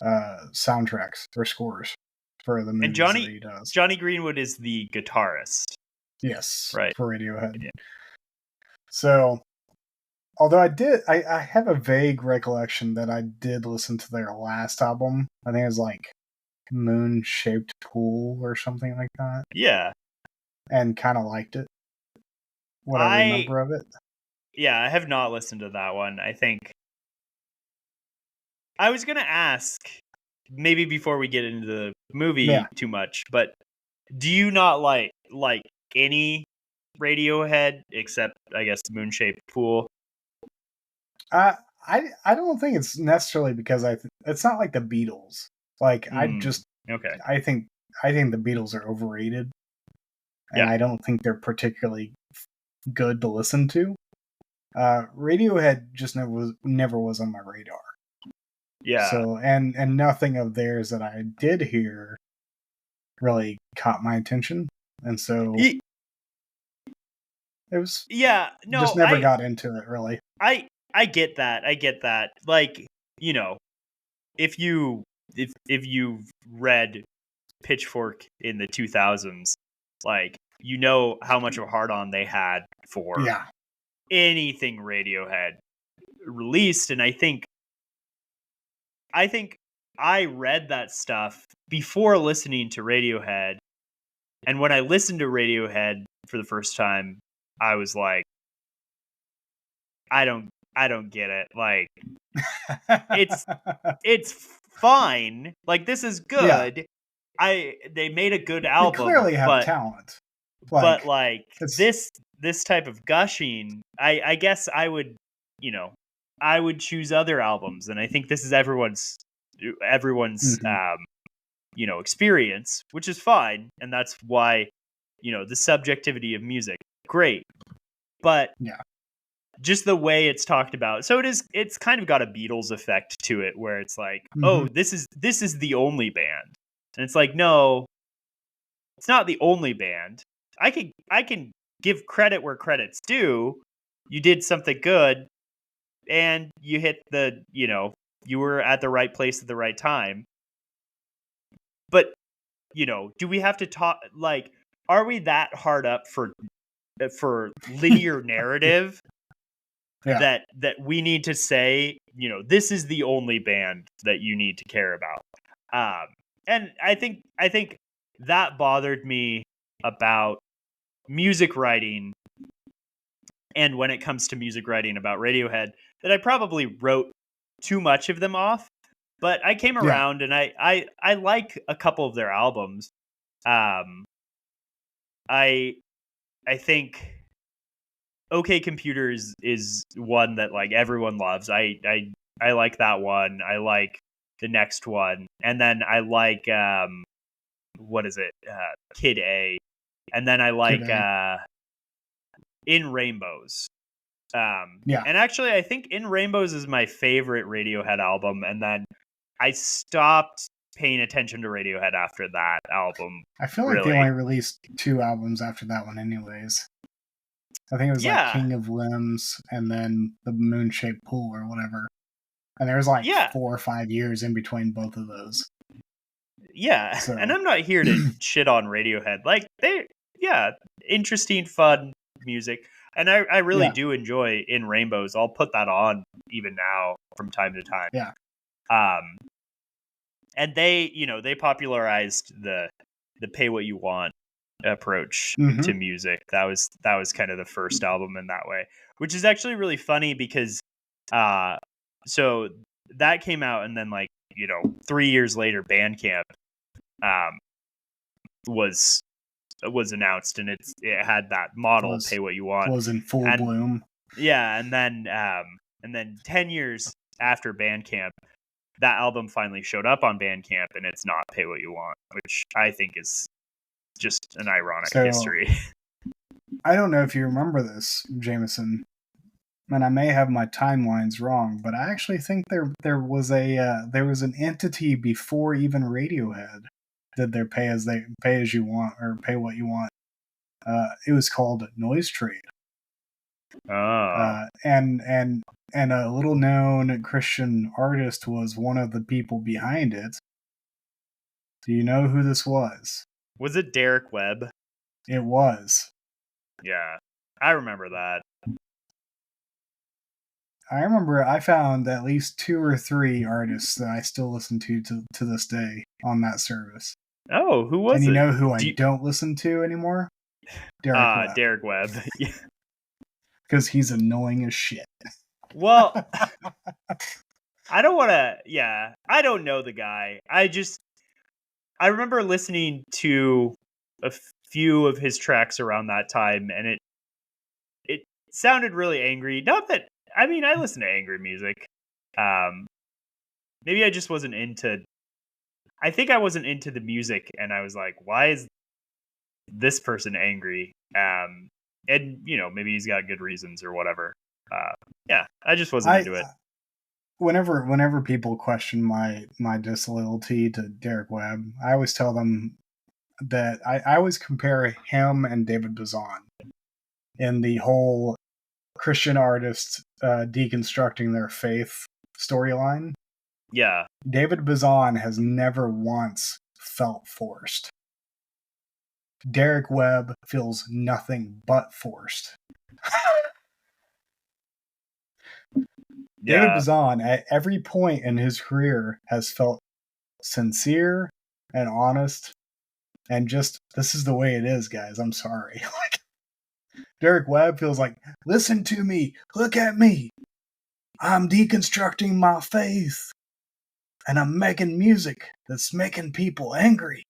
soundtracks or scores for the movies that he does. Jonny Greenwood is the guitarist. Yes, right, for Radiohead. Yeah. So, although I have a vague recollection that I did listen to their last album. I think it was like Moon-Shaped Pool or something like that. Yeah. And kind of liked it. What I remember of it. Yeah, I have not listened to that one. I think I was going to ask, maybe before we get into the movie too much, but do you not like any Radiohead except, I guess, Moon-Shaped Pool? I don't think it's necessarily because it's not like the Beatles. Like I think the Beatles are overrated, and I don't think they're particularly good to listen to. Radiohead just never was on my radar. Yeah. So and nothing of theirs that I did hear really caught my attention, and so it was just never got into it really. I get that. Like, you know, if you've read Pitchfork in the 2000s, like, you know how much of a hard-on they had for anything Radiohead released, and I think I read that stuff before listening to Radiohead, and when I listened to Radiohead for the first time, I was like, I don't get it. Like, it's fine. Like, this is good. Yeah. They made a good album. They clearly have talent. But this type of gushing, I guess I would choose other albums, and I think this is everyone's experience, which is fine, and that's why the subjectivity of music, great, but just the way it's talked about. So it's kind of got a Beatles effect to it, where it's like, oh, this is the only band, and it's like, no, it's not the only band. I can give credit where credit's due. you did something good and you hit the, you were at the right place at the right time. But, do we have to talk, like, are we that hard up for linear narrative Yeah. that we need to say, this is the only band that you need to care about? And I think that bothered me about music writing, and when it comes to music writing about Radiohead, that I probably wrote too much of them off. But I came Yeah. around and I like a couple of their albums. I think OK Computer is one that like everyone loves. I like that one. I like the next one, and then I like what is it? Kid A, and then I like In Rainbows. Yeah. And actually, I think In Rainbows is my favorite Radiohead album, and then I stopped paying attention to Radiohead after that album. I feel like they only released 2 albums after that one anyways. I think it was like King of Limbs and then The Moon-Shaped Pool or whatever. And there was like 4 or 5 years in between both of those. Yeah, so. And I'm not here to shit on Radiohead. Like, interesting, fun music. And I really do enjoy In Rainbows. I'll put that on even now from time to time. Yeah. And they popularized the pay what you want approach to music. That was kind of the first album in that way, which is actually really funny because so that came out, and then 3 years later Bandcamp was announced, and it had that model, pay what you want, was in full bloom. Yeah, and then 10 years after Bandcamp, that album finally showed up on Bandcamp, and it's not Pay What You Want, which I think is just an ironic history. I don't know if you remember this, Jameson, and I may have my timelines wrong, but I actually think there was an entity before even Radiohead did their pay as you want or Pay What You Want. It was called Noise Trade. Oh. And a little known Christian artist was one of the people behind it. Do you know who this was? Was it Derek Webb? It was. Yeah, I remember that. I remember I found at least 2 or 3 artists that I still listen to this day on that service. Oh, who was it? And you know who I don't listen to anymore? Derek Webb. Derek Webb. Yeah. Because he's annoying as shit. Well, I don't want to... Yeah, I don't know the guy. I remember listening to a few of his tracks around that time, and it sounded really angry. Not that... I mean, I listen to angry music. Maybe I just wasn't into... I think I wasn't into the music, and I was like, why is this person angry? And, maybe he's got good reasons or whatever. Yeah, I just wasn't into it. Whenever people question my disloyalty to Derek Webb, I always tell them that I always compare him and David Bazan in the whole Christian artists deconstructing their faith storyline. Yeah. David Bazan has never once felt forced. Derek Webb feels nothing but forced. Yeah. David Bazan, at every point in his career, has felt sincere and honest, and just, this is the way it is, guys. I'm sorry. Derek Webb feels like, listen to me, look at me. I'm deconstructing my faith, and I'm making music that's making people angry.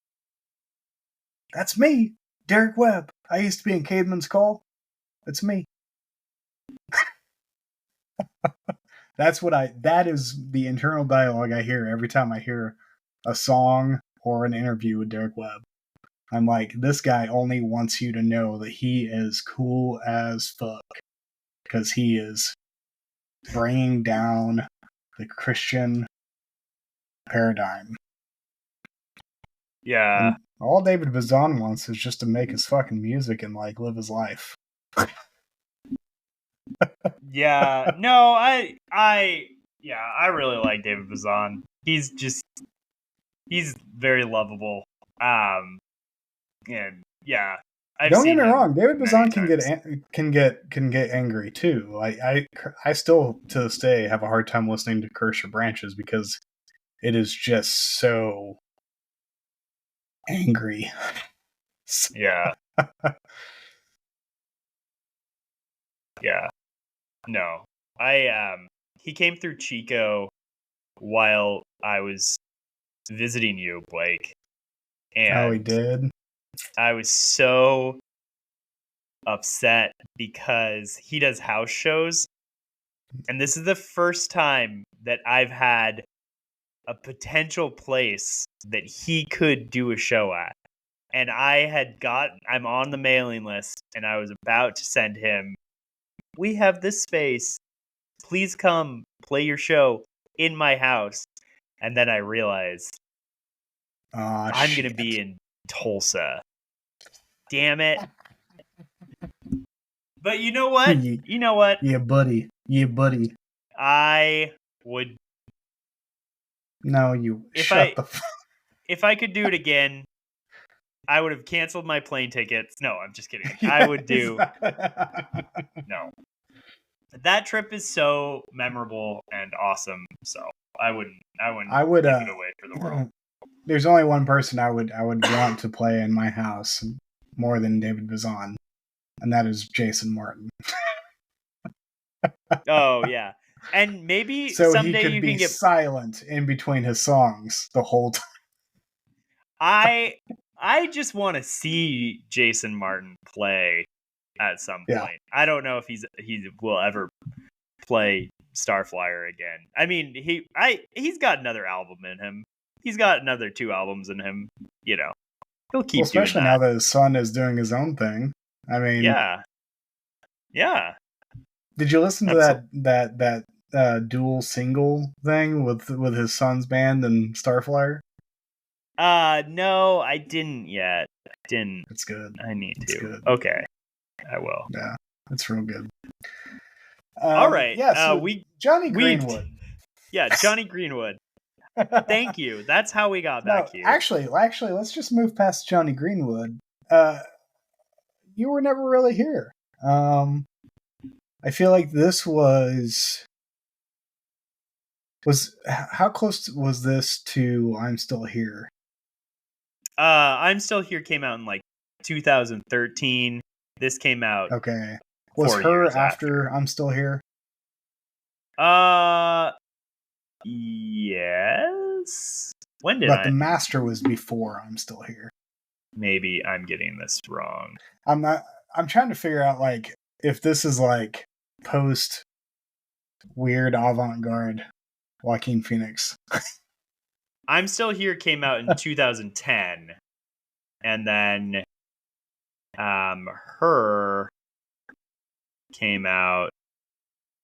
That's me, Derek Webb. I used to be in Caveman's Call. That's me. That is the internal dialogue I hear every time I hear a song or an interview with Derek Webb. I'm like, this guy only wants you to know that he is cool as fuck. Because he is bringing down the Christian paradigm. Yeah. And all David Bazan wants is just to make his fucking music and live his life. Yeah, no, I really like David Bazan. He's very lovable. And yeah, I've Don't get seen me him wrong, David many Bazan times. can get angry too. Like I still to this day have a hard time listening to Curse Your Branches because it is just so angry. Yeah, yeah. No, he came through Chico while I was visiting you, Blake, Oh, he and did. I was so upset because he does house shows, and this is the first time that I've had a potential place that he could do a show at. And I'm on the mailing list, and I was about to send him, we have this space. Please come play your show in my house. And then I realized Oh I'm going shit! to be in Tulsa. Damn it. But you know what? yeah, You know what? yeah, buddy. Yeah, buddy. I would, No, you if shut I the. if I could do it again, I would have canceled my plane tickets. No, I'm just kidding. I Yeah, would do no. That trip is so memorable and awesome. So I wouldn't I would. give it away for the world. There's only one person I would want to play in my house more than David Bazan, and that is Jason Martin. Oh yeah, and maybe So he someday could you can be get. silent in between his songs the whole time. I just want to see Jason Martin play at some Yeah. point. I don't know if he will ever play Starflyer again. I mean, he's got another album in him. He's got another 2 albums in him. You know, he'll keep Well, especially doing now that. that his son is doing his own thing. I mean, Yeah. did you listen to Absolutely. that dual single thing with his son's band and Starflyer? No, I didn't yet. I didn't. It's good. I need It's to. good. Okay, I will. Yeah, it's real good. All right. Yeah. So Jonny we Greenwood. yeah, Jonny Greenwood. Thank you. That's how we got No, back here. actually, let's just move past Jonny Greenwood. You were never really here. I feel like this was how close was this to I'm Still Here? I'm Still Here came out in like 2013. This came out Okay. Was 4 her years after I'm Still Here? Yes. When did But I? The Master was before I'm Still Here. Maybe I'm getting this wrong. I'm trying to figure out like if this is like post weird avant-garde Joaquin Phoenix. I'm Still Here came out in 2010, and then Her came out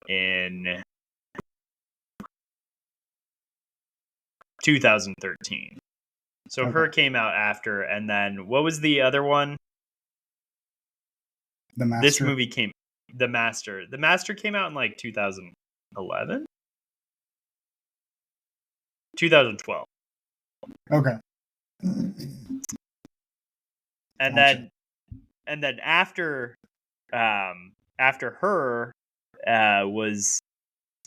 in 2013. So Okay. Her came out after, and then what was the other one? The Master. This movie came, The Master. The Master came out in like 2011? 2012. Okay. And Gotcha. then after Her was,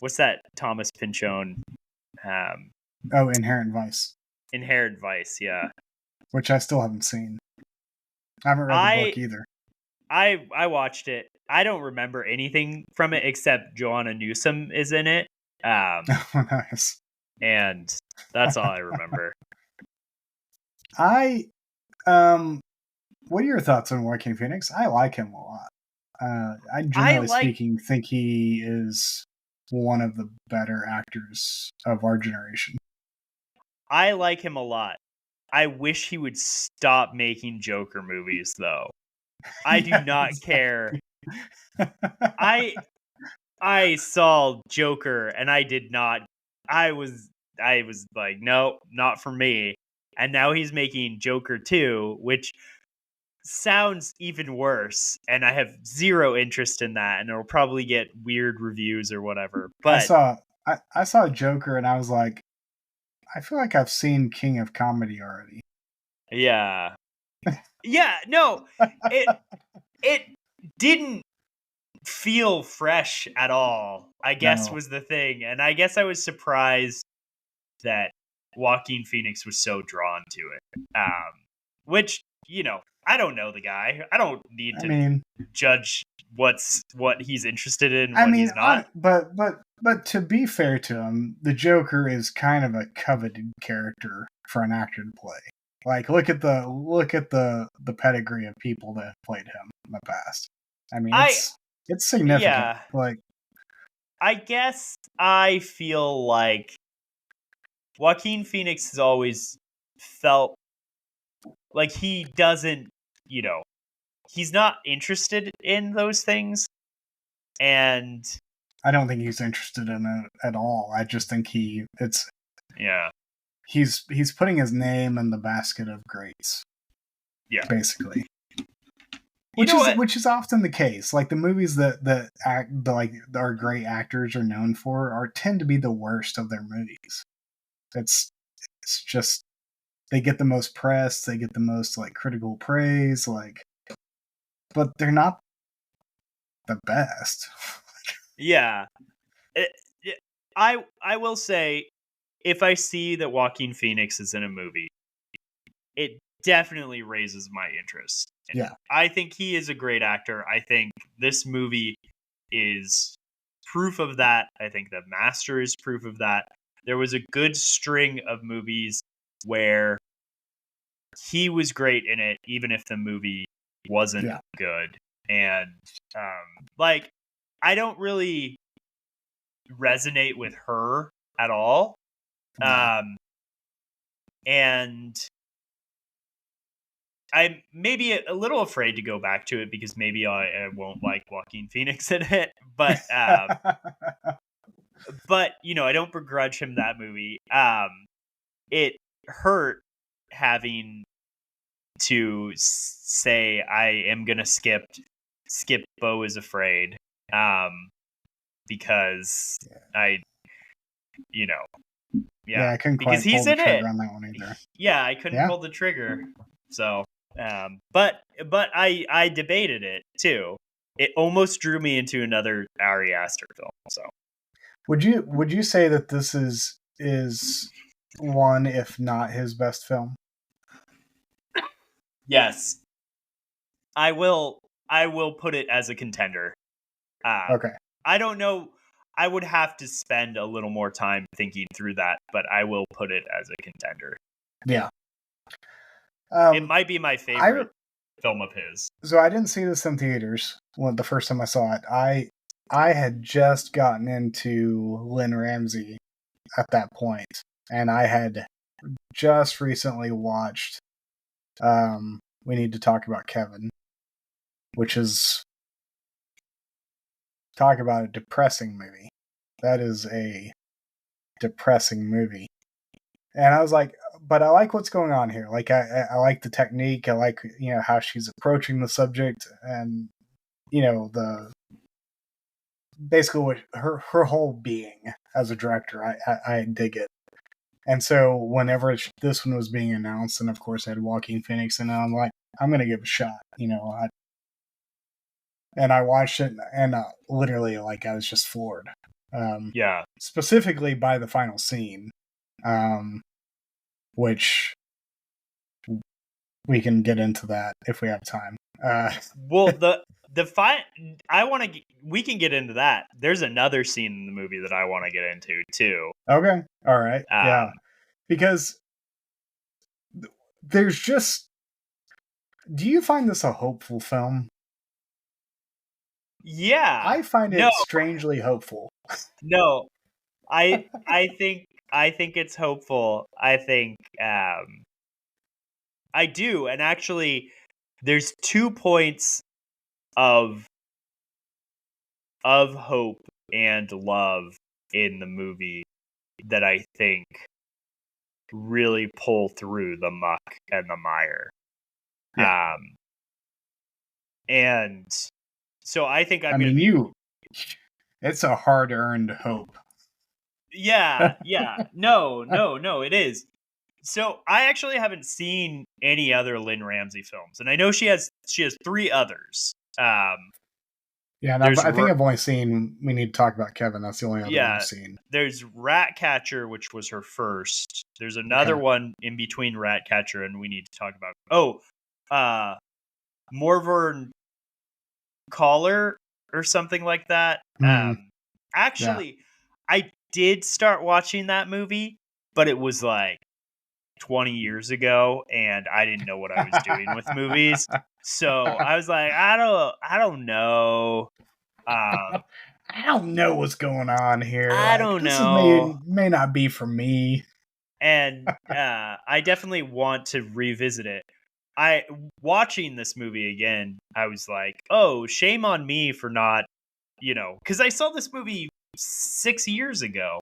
what's that Thomas Pynchon Inherent Vice, Inherent Vice, yeah. which I still haven't seen. I haven't read the book either. I watched it. I don't remember anything from it except Joanna Newsom is in it. Nice. And that's all I remember. What are your thoughts on Joaquin Phoenix? I like him a lot. I generally speaking think he is one of the better actors of our generation. I like him a lot. I wish he would stop making Joker movies, though. I do not care. I saw Joker and I did not. I was like, no, not for me. And now he's making Joker 2, which sounds even worse, and I have zero interest in that, and it'll probably get weird reviews or whatever. But I saw Joker and I was like, I feel like I've seen King of Comedy already. yeah. Yeah, no. It didn't feel fresh at all, I guess, No. was the thing. And I guess I was surprised that Joaquin Phoenix was so drawn to it. Which, I don't know the guy. I don't need to judge what he's interested in, what he's not. But to be fair to him, the Joker is kind of a coveted character for an actor to play. Like, look at the pedigree of people that have played him in the past. I mean, it's significant. Yeah. Like, I guess I feel like Joaquin Phoenix has always felt like he doesn't, he's not interested in those things. And I don't think he's interested in it at all. I just think he's putting his name in the basket of greats. Yeah. Basically. Which is often the case. Like, the movies that our great actors are known for tend to be the worst of their movies. It's just, they get the most press, they get the most like critical praise, but they're not the best. Yeah. I will say, if I see that Joaquin Phoenix is in a movie, it definitely raises my interest. Yeah. I think he is a great actor. I think this movie is proof of that. I think The Master is proof of that. There was a good string of movies where he was great in it, even if the movie wasn't good. And I don't really resonate with her at all. And I'm maybe a little afraid to go back to it because maybe I won't like Joaquin Phoenix in it. But but I don't begrudge him that movie. It hurt having to say I am gonna skip Beau is Afraid, because I couldn't because quite he's pull the in trigger it. on that one either. Yeah, I couldn't pull the trigger. So, but I debated it too. It almost drew me into another Ari Aster film. So, would you say that this is one, if not his best film? Yes, I will put it as a contender. Okay. I don't know. I would have to spend a little more time thinking through that, but I will put it as a contender. Yeah. It might be my favorite film of his. So I didn't see this in theaters the first time I saw it. I had just gotten into Lynne Ramsay at that point, and I had just recently watched We Need to Talk About Kevin, which is, talk about a depressing movie. That is a depressing movie. And I was like, but I like what's going on here. Like, I like the technique. I like, how she's approaching the subject, and, basically what her whole being as a director. I dig it. And so whenever this one was being announced, and of course I had Joaquin Phoenix, and I'm like, I'm going to give it a shot, and I watched it, and literally, like, I was just floored. Specifically by the final scene, which we can get into that if we have time. Well, we can get into that. There's another scene in the movie that I want to get into too. Okay. All right. Yeah. Because there's just, do you find this a hopeful film? Yeah. I find it strangely hopeful. No. I think it's hopeful. I think I do. And actually, there's 2 points of hope and love in the movie that I think really pull through the muck and the mire. And so I think I'm I going mean, to be. it's a hard-earned hope. Yeah. No, it is. So I actually haven't seen any other Lynne Ramsay films, and I know she has 3 others. Yeah, and There's I think I've only seen We Need to Talk About Kevin. That's the only other one I've seen. There's Ratcatcher, which was her first. There's another one in between Ratcatcher and We Need to Talk About. Morvern Caller or something like that. Actually, I did start watching that movie, but it was like 20 years ago, and I didn't know what I was doing with movies. So I was like, I don't know. I don't know what's going on here. I don't this know. may not be for me. And I definitely want to revisit it. Watching this movie again, I was like, oh, shame on me for not, because I saw this movie 6 years ago.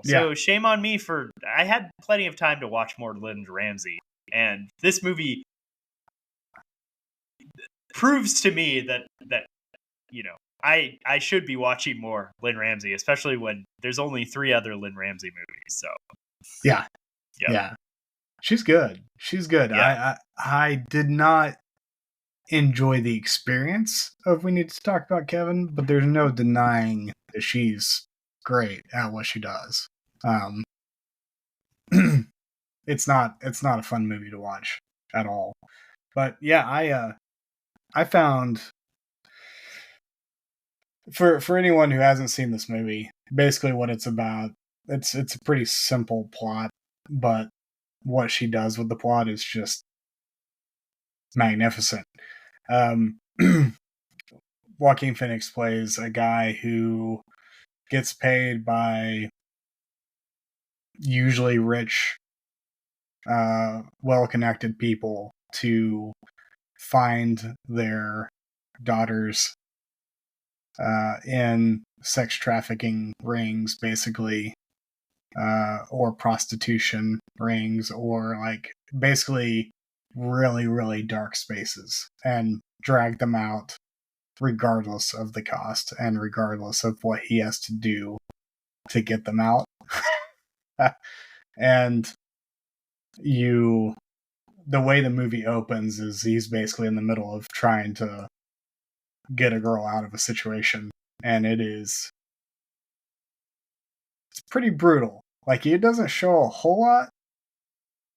So shame on me I had plenty of time to watch more Lynne Ramsay. And this movie proves to me that I should be watching more Lynne Ramsay, especially when there's only 3 other Lynne Ramsay movies. So yeah. She's good. Yeah. I did not enjoy the experience of We Need to Talk About Kevin, but there's no denying that she's great at what she does. It's not a fun movie to watch at all. But yeah, I found for anyone who hasn't seen this movie, basically what it's about, it's a pretty simple plot, but what she does with the plot is just magnificent. Joaquin Phoenix plays a guy who gets paid by usually rich, well-connected people to find their daughters in sex trafficking rings, basically, or prostitution rings, or like basically really, really dark spaces, and drag them out regardless of the cost and regardless of what he has to do to get them out. And the way the movie opens is he's basically in the middle of trying to get a girl out of a situation, and it's pretty brutal. Like, it doesn't show a whole lot,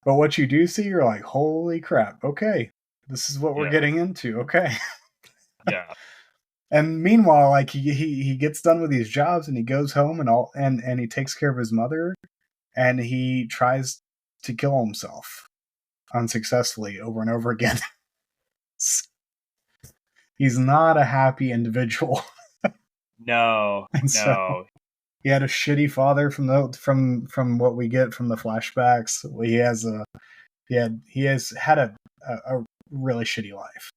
but what you do see, you're like, holy crap, okay, this is what we're getting into, okay. Yeah. And meanwhile, like, he gets done with these jobs and he goes home and he takes care of his mother, and he tries to kill himself unsuccessfully over and over again. He's not a happy individual. No. So he had a shitty father from what we get from the flashbacks. He has had a really shitty life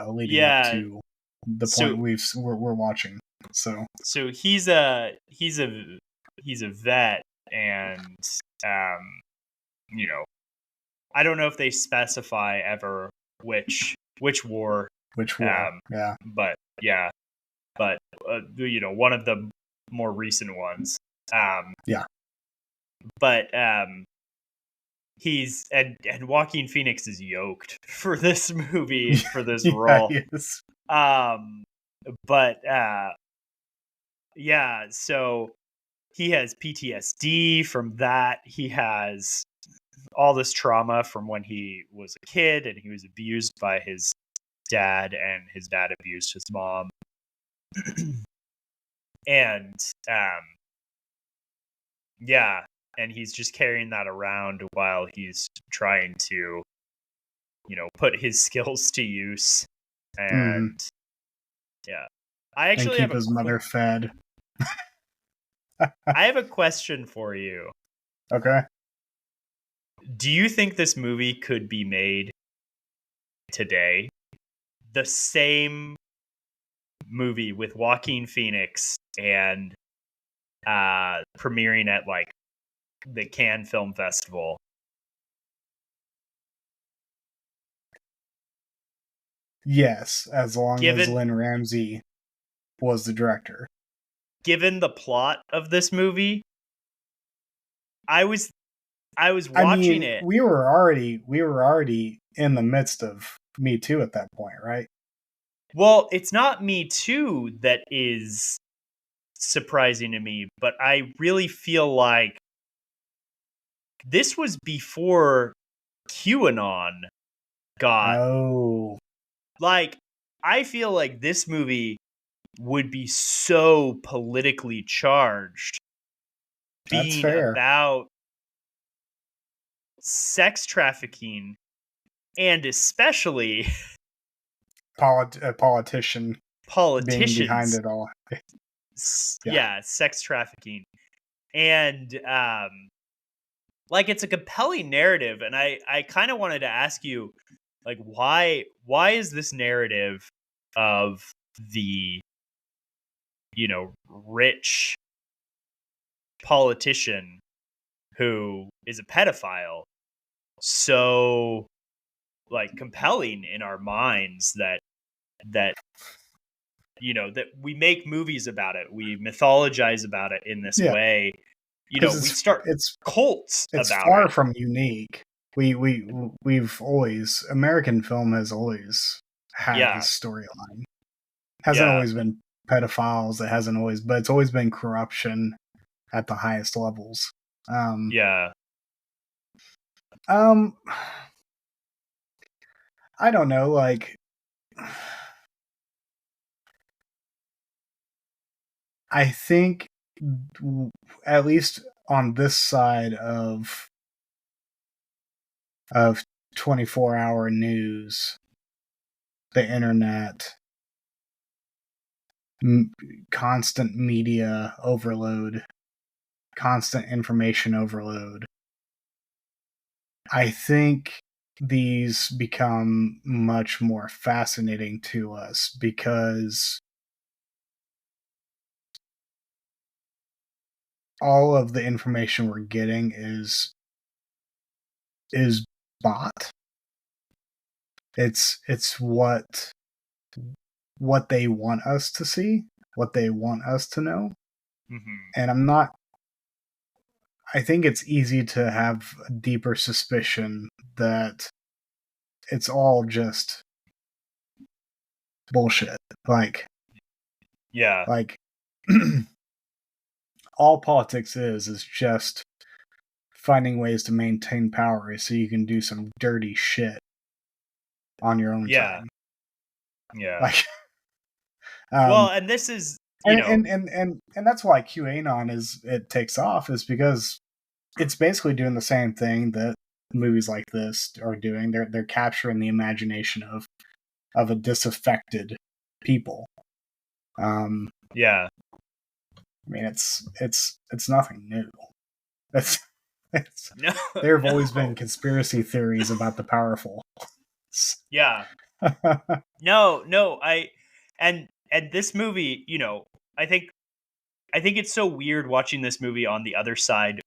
leading up to the point we're watching. So he's a vet, and I don't know if they specify ever which war. Which war? But one of the more recent ones. But he's and Joaquin Phoenix is yoked for this movie, for this role. Yes. But so he has PTSD from that. He has all this trauma from when he was a kid and he was abused by his dad, and his dad abused his mom. And and he's just carrying that around while he's trying to put his skills to use. And I actually keep his mother fed. I have a question for you. Okay. Do you think this movie could be made today? The same movie with Joaquin Phoenix and premiering at like the Cannes Film Festival. Yes, as long as Given Lynne Ramsay was the director. given the plot of this movie, I was I watching mean, it. we were already in the midst of Me Too at that point, right? Well, it's not Me Too that is surprising to me, but I really feel like this was before QAnon got Oh, like I feel like this movie would be so politically charged that's being fair. about sex trafficking and especially A politician being behind politicians. it all. Yeah. Yeah, sex trafficking. And like it's a compelling narrative, and I kind of wanted to ask you, like, why is this narrative of the rich politician who is a pedophile so like compelling in our minds that that we make movies about it, we mythologize about it in this Yeah. way, Because we start cults it's about far it. from unique. We've always, American film has always had Yeah. this storyline. Hasn't Yeah. always been pedophiles. It hasn't always, but it's always been corruption at the highest levels. Yeah. I don't know, like I think at least on this side of 24-hour news, the internet, constant media overload, constant information overload, I think these become much more fascinating to us because all of the information we're getting is bought. It's what they want us to see, what they want us to know. Mm-hmm. And I think it's easy to have a deeper suspicion that it's all just bullshit. Like all politics is just finding ways to maintain power so you can do some dirty shit on your own time. Yeah. Like, well, and this is and that's why QAnon it takes off, is because it's basically doing the same thing that movies like this are doing. They're capturing the imagination of a disaffected people. Yeah. I mean, it's nothing new. It's No, there have always been conspiracy theories about the powerful. Yeah. No, and this movie, I think it's so weird watching this movie on the other side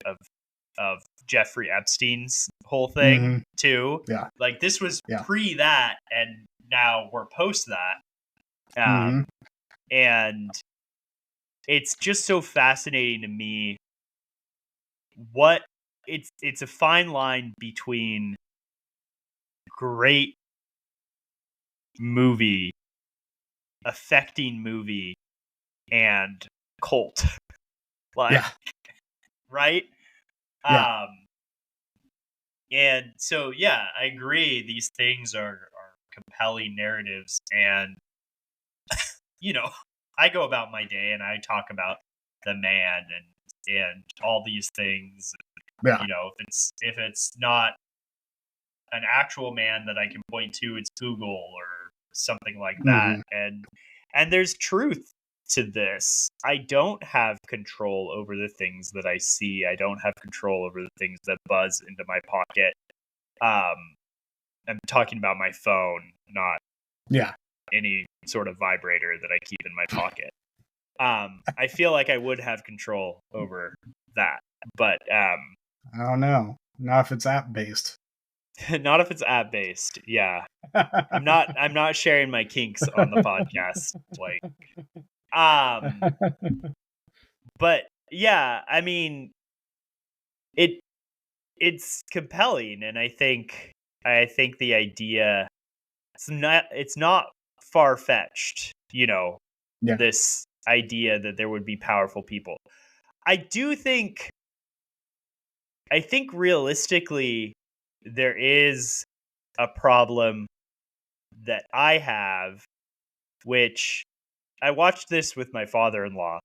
of Jeffrey Epstein's whole thing Mm-hmm. too. Yeah. Like this was pre that, and now we're post that. Mm-hmm. And it's just so fascinating to me what it's a fine line between great movie, affecting movie, and cult. Like, right? Yeah. And so, yeah, I agree. These things are compelling narratives. And, I go about my day and I talk about the man and all these things. Yeah. If it's not an actual man that I can point to, it's Google or something like that. Mm-hmm. And there's truth to this. I don't have control over the things that I see. I don't have control over the things that buzz into my pocket. I'm talking about my phone, not any sort of vibrator that I keep in my pocket. I feel like I would have control over that, but I don't know. Not if it's app based. Not if it's app based. Yeah. I'm not sharing my kinks on the podcast. Like, but yeah, I mean, it's compelling, and I think the idea, it's not far fetched, Yeah. this idea that there would be powerful people. I think realistically there is a problem that I have, which I watched this with my father-in-law,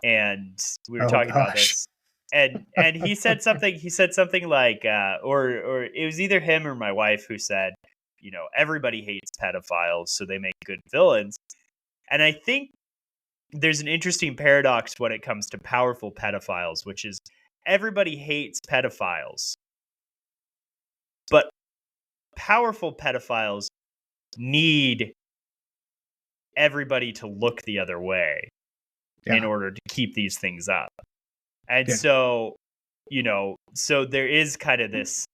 and we were Oh talking about gosh. this, and he said something like, or it was either him or my wife who said, everybody hates pedophiles, so they make good villains. And I think there's an interesting paradox when it comes to powerful pedophiles, which is everybody hates pedophiles, but powerful pedophiles need everybody to look the other way in order to keep these things up. And so, so there is kind of this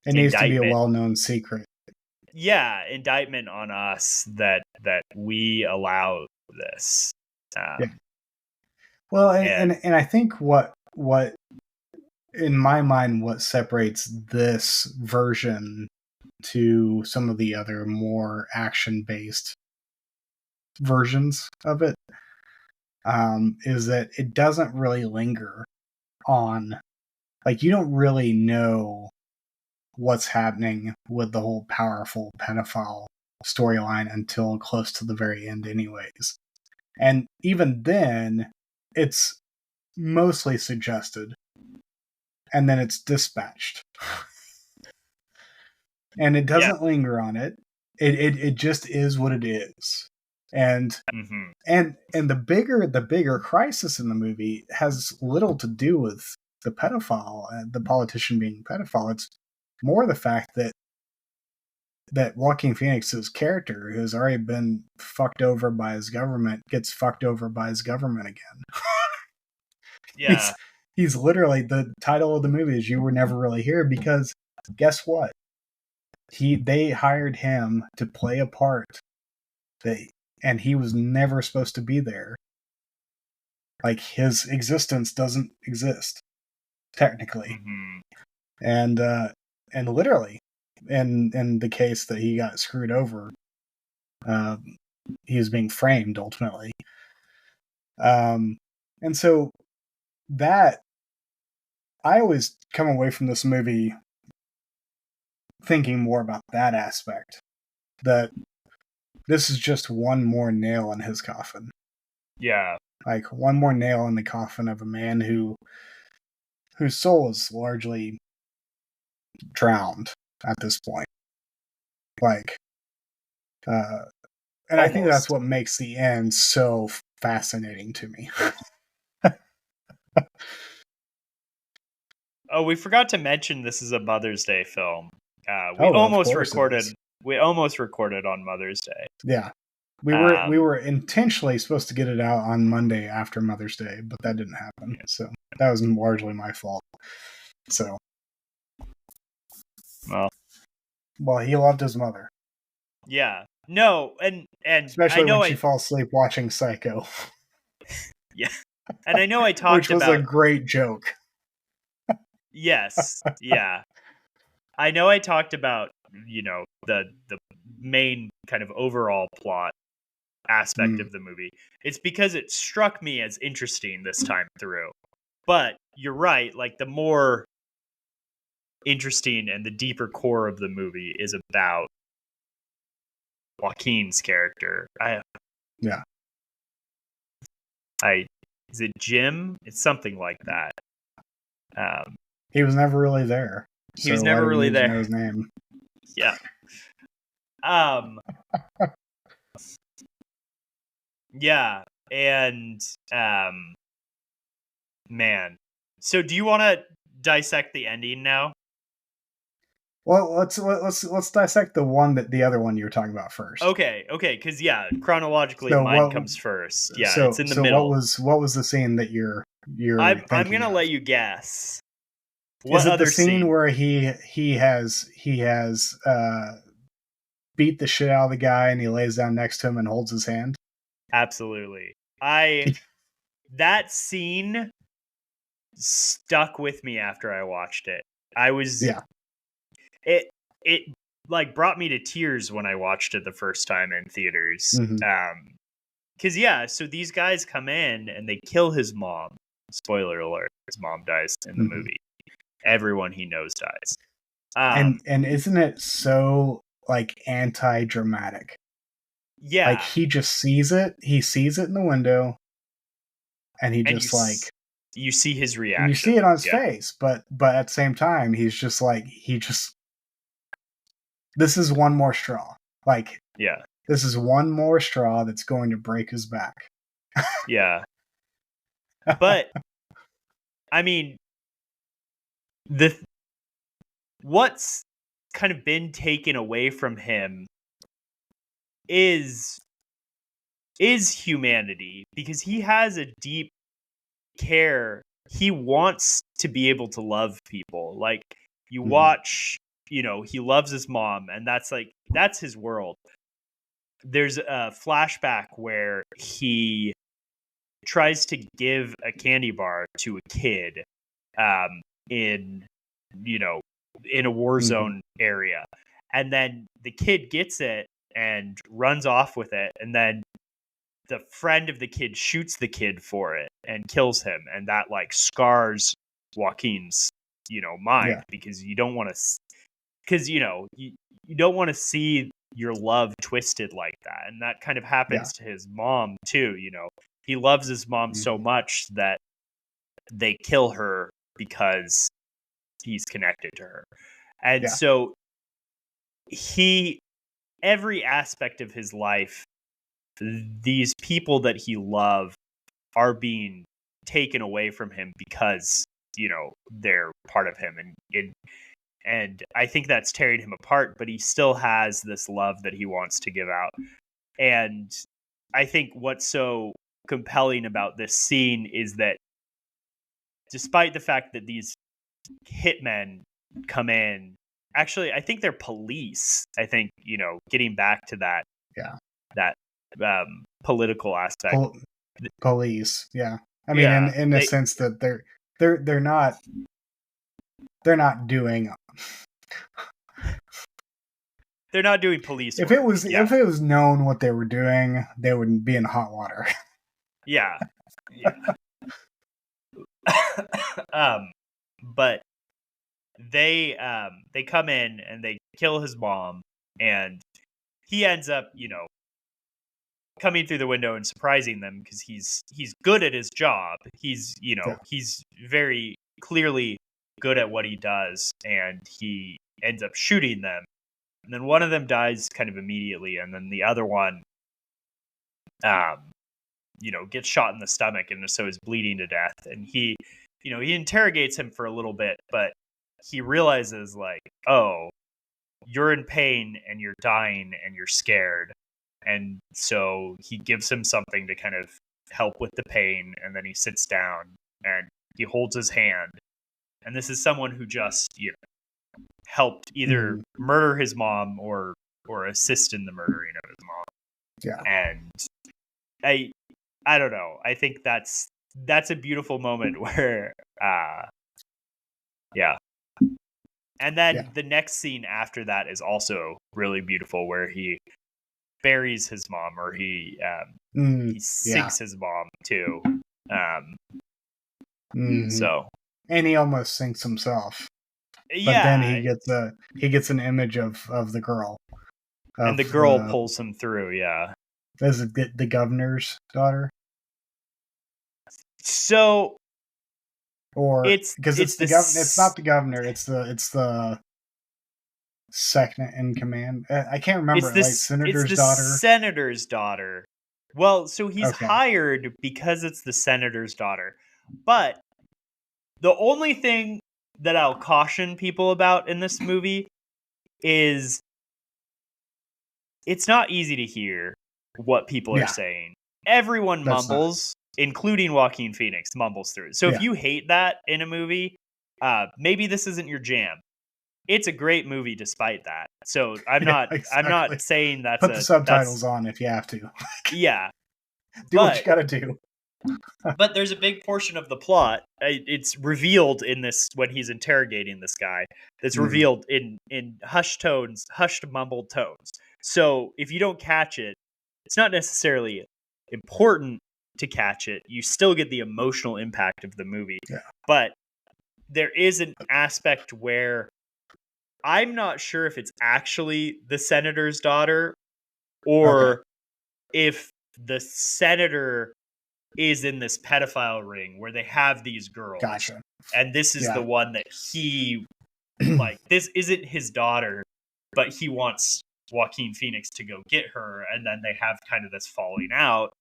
It needs to be a well-known secret. Yeah, indictment on us that we allow this. Well, and I think what in my mind, what separates this version to some of the other more action-based versions of it is that it doesn't really linger on, like, you don't really know what's happening with the whole powerful pedophile storyline until close to the very end anyways. And even then, it's mostly suggested, and then it's dispatched. And it doesn't linger on it. It just is what it is. And and the bigger crisis in the movie has little to do with the pedophile and the politician being a pedophile. It's more the fact that Joaquin Phoenix's character, who has already been fucked over by his government, gets fucked over by his government again. Yeah. He's literally, the title of the movie is You Were Never Really Here, because guess what? They hired him to play a part and he was never supposed to be there. Like, his existence doesn't exist, technically. And literally, in the case that he got screwed over, he was being framed ultimately. And so that, I always come away from this movie thinking more about that aspect, that this is just one more nail in his coffin. Yeah. Like, one more nail in the coffin of a man whose soul is largely drowned at this point. Like, and I think that's what makes the end so fascinating to me. Oh, we forgot to mention this is a Mother's Day film. We almost recorded on Mother's Day. Yeah. We were intentionally supposed to get it out on Monday after Mother's Day, but that didn't happen. So that was largely my fault. So, well, he loved his mother. Yeah. No, and especially when she falls asleep watching Psycho. Yeah. And I know I talked which was a great joke. Yes. Yeah. I know I talked about, the main kind of overall plot aspect of the movie. It's because it struck me as interesting this time through. But you're right, like, the more interesting and the deeper core of the movie is about Joaquin's character. Is it Jim? It's something like that. He was never really there. He was never really there. Know his name. Yeah. Yeah, and man. So do you want to dissect the ending now? Well, let's dissect the other one you were talking about first. Okay, because chronologically mine comes first. Yeah, it's in the middle. What was the scene that you're I'm gonna let you guess. What Is it other the scene where he has beat the shit out of the guy and he lays down next to him and holds his hand? Absolutely. That scene stuck with me after I watched it. It like brought me to tears when I watched it the first time in theaters. Mhm. Because so these guys come in and they kill his mom. Spoiler alert: his mom dies in the movie. Everyone he knows dies. And isn't it so like anti-dramatic? Yeah, Like he just sees it. He sees it in the window, and he and just like you see his reaction. and you see it on his face. But at the same time, he's just like this is one more straw. Like this is one more straw that's going to break his back. Yeah. But I mean, what's kind of been taken away from him is humanity, because he has a deep care. He wants to be able to love people. Like, you watch, he loves his mom, and that's his world. There's a flashback where he tries to give a candy bar to a kid in a war zone area, and then the kid gets it and runs off with it, and then the friend of the kid shoots the kid for it and kills him, and that like scars Joaquin's mind, because you don't want to you don't want to see your love twisted like that. And that kind of happens to his mom too. He loves his mom so much that they kill her because he's connected to her. And so every aspect of his life, these people that he loved are being taken away from him because they're part of him, and I think that's tearing him apart. But he still has this love that he wants to give out. And I think what's so compelling about this scene is that despite the fact that these hitmen come in, actually I think they're police. I think getting back to that political aspect. Police, yeah. I mean, in the sense that they're not doing. They're not doing police if work. If it was known what they were doing, they would be in hot water. Yeah. But they come in and they kill his mom, and he ends up coming through the window and surprising them, because he's good at his job. He's he's very clearly good at what he does, and he ends up shooting them. And then one of them dies kind of immediately, and then the other one gets shot in the stomach, and so is bleeding to death. And he interrogates him for a little bit, but he realizes, like, oh, you're in pain and you're dying and you're scared. And so he gives him something to kind of help with the pain, and then he sits down and he holds his hand. And this is someone who just helped either murder his mom or assist in the murdering of his mom. Yeah. And I don't know. I think that's a beautiful moment where And then the next scene after that is also really beautiful, where he buries his mom, or he sinks his mom too. So, and he almost sinks himself. But then he gets an image of the girl, and the girl pulls him through. Yeah, is it the governor's daughter? So, or because it's not the governor. It's the second in command. I can't remember. It's the senator's daughter. Well, so he's hired because it's the senator's daughter. But the only thing that I'll caution people about in this movie is it's not easy to hear what people are saying. Everyone mumbles, including Joaquin Phoenix, mumbles through it. So if you hate that in a movie, maybe this isn't your jam. It's a great movie despite that. So I'm not exactly. saying that's Put the subtitles on if you have to. Yeah. Do what you gotta do. But there's a big portion of the plot. It's revealed in this when he's interrogating this guy. It's revealed in hushed tones, hushed mumbled tones. So if you don't catch it, it's not necessarily important to catch it. You still get the emotional impact of the movie. Yeah. But there is an aspect where I'm not sure if it's actually the senator's daughter or if the senator is in this pedophile ring where they have these girls. Gotcha. And this is the one that he, like, this isn't his daughter, but he wants Joaquin Phoenix to go get her. And then they have kind of this falling out.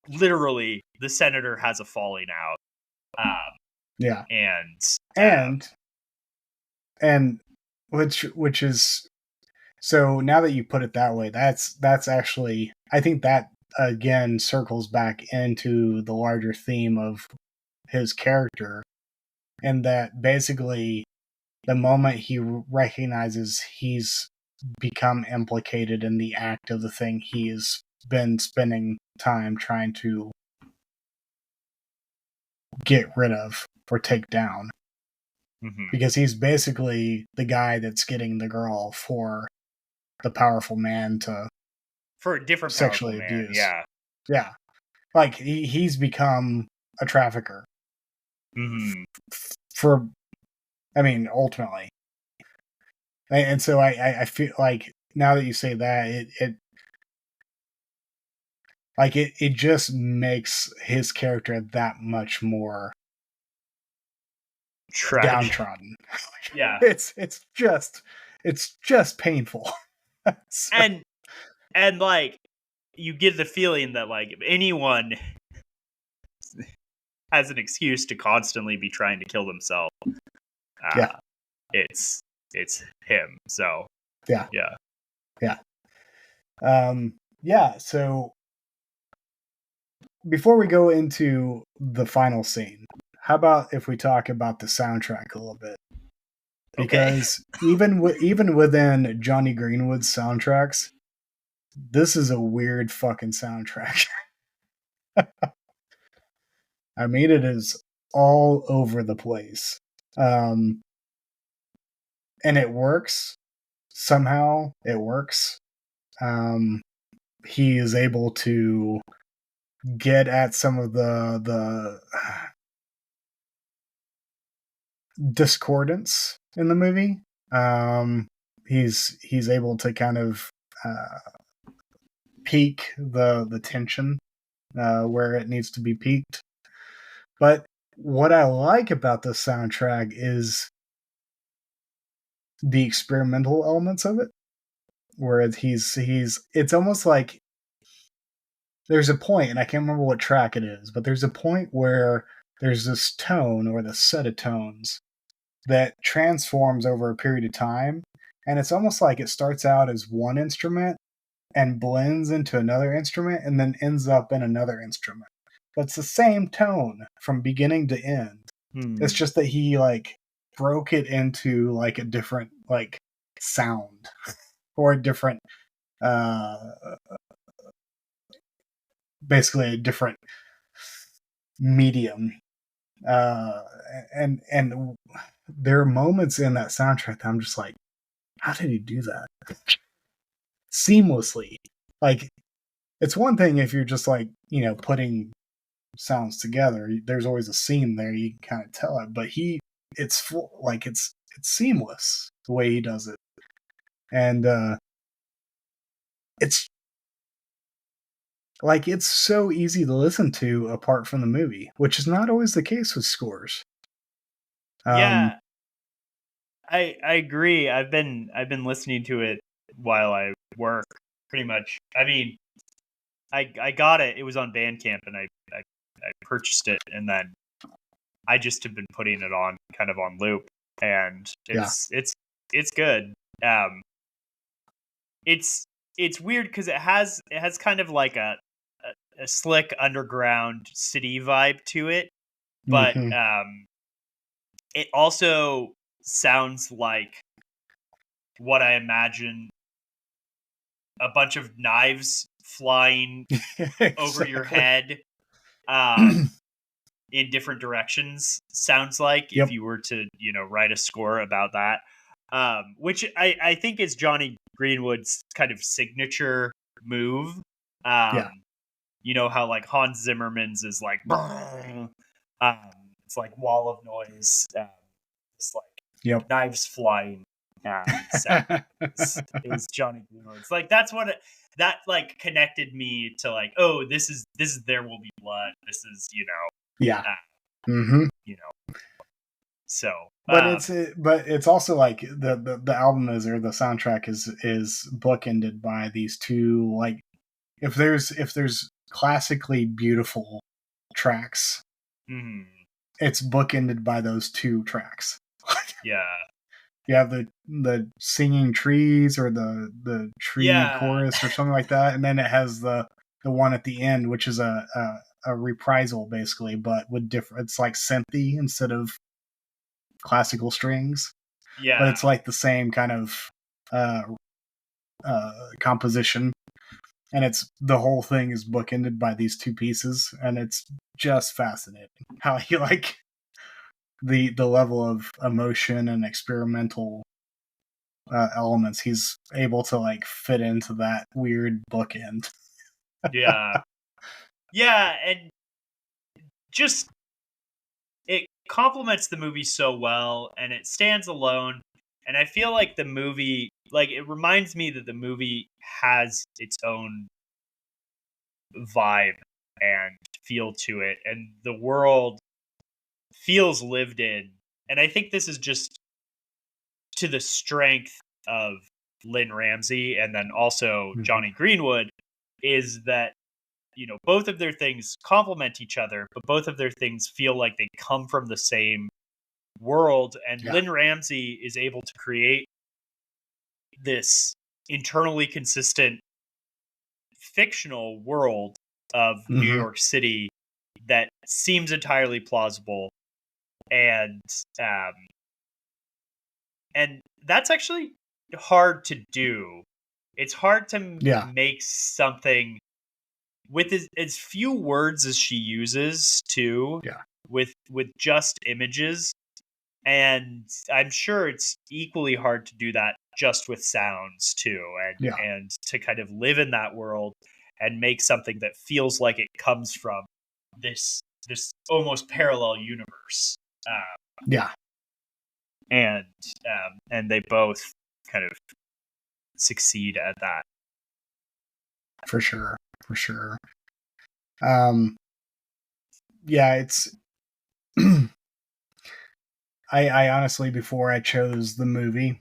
Literally, the senator has a falling out. And which is, so now that you put it that way, that's actually, I think that again circles back into the larger theme of his character, and that basically the moment he recognizes he's become implicated in the act of the thing he has been spending time trying to get rid of or take down, because he's basically the guy that's getting the girl for the powerful man to for a different sexually man. abuse. Yeah, like he's become a trafficker. For, I mean, ultimately, and so I feel like now that you say that, it just makes his character that much more downtrodden. Yeah, it's just painful. So. And like, you get the feeling that, like, if anyone has an excuse to constantly be trying to kill themselves, it's him. So yeah. So before we go into the final scene, how about if we talk about the soundtrack a little bit? Because even within Jonny Greenwood's soundtracks, this is a weird fucking soundtrack. I mean, it is all over the place. And it works. Somehow it works. He is able to get at some of the discordance in the movie. He's able to kind of peak the tension where it needs to be peaked. But what I like about the soundtrack is the experimental elements of it, where it's almost like there's a point, and I can't remember what track it is, but there's a point where there's this tone or the set of tones that transforms over a period of time, and it's almost like it starts out as one instrument and blends into another instrument and then ends up in another instrument. But it's the same tone from beginning to end. It's just that he like broke it into like a different like sound or a different basically a different medium. And there are moments in that soundtrack that I'm just like, how did he do that? Seamlessly. Like, it's one thing if you're just like, putting sounds together. There's always a seam there, you can kind of tell it, but it's full, like it's seamless the way he does it. And it's like, it's so easy to listen to apart from the movie, which is not always the case with scores. I agree. I've been listening to it while I work, pretty much. I mean, I got it. It was on Bandcamp, and I purchased it, and then I just have been putting it on kind of on loop, and it's good. It's weird because it has kind of like a slick underground city vibe to it, but it also sounds like what I imagine a bunch of knives flying over your head in different directions sounds like Yep. if you were to, write a score about that. Which I think is Jonny Greenwood's kind of signature move. Yeah. You know how like Hans Zimmerman's is like, it's like wall of noise, it's like Yep. knives flying. Sound is Jonny Greenwood's. Like that's what that like connected me to like, oh, this is There Will Be Blood. This is Yeah. Mm-hmm. So, but it's also like the album is, or the soundtrack is bookended by these two, like if there's classically beautiful tracks, it's bookended by those two tracks. Yeah. You have the singing trees, or the tree chorus or something like that, and then it has the one at the end, which is a reprisal basically, but with different. It's like synthy instead of classical strings. Yeah, but it's like the same kind of composition, and it's the whole thing is bookended by these two pieces, and it's just fascinating how he like the level of emotion and experimental elements he's able to like fit into that weird bookend. Yeah, and just it complements the movie so well, and it stands alone. And I feel like the movie, like, it reminds me that the movie has its own vibe and feel to it, and the world feels lived in. And I think this is just to the strength of Lynne Ramsay, and then also Jonny Greenwood, is that both of their things complement each other, but both of their things feel like they come from the same world. And Lynne Ramsay is able to create this internally consistent fictional world of New York City that seems entirely plausible, and that's actually hard to do. It's hard to make something with as few words as she uses too, with just images. And I'm sure it's equally hard to do that just with sounds too, and to kind of live in that world and make something that feels like it comes from this almost parallel universe. And they both kind of succeed at that. For sure. It's I honestly, before I chose the movie,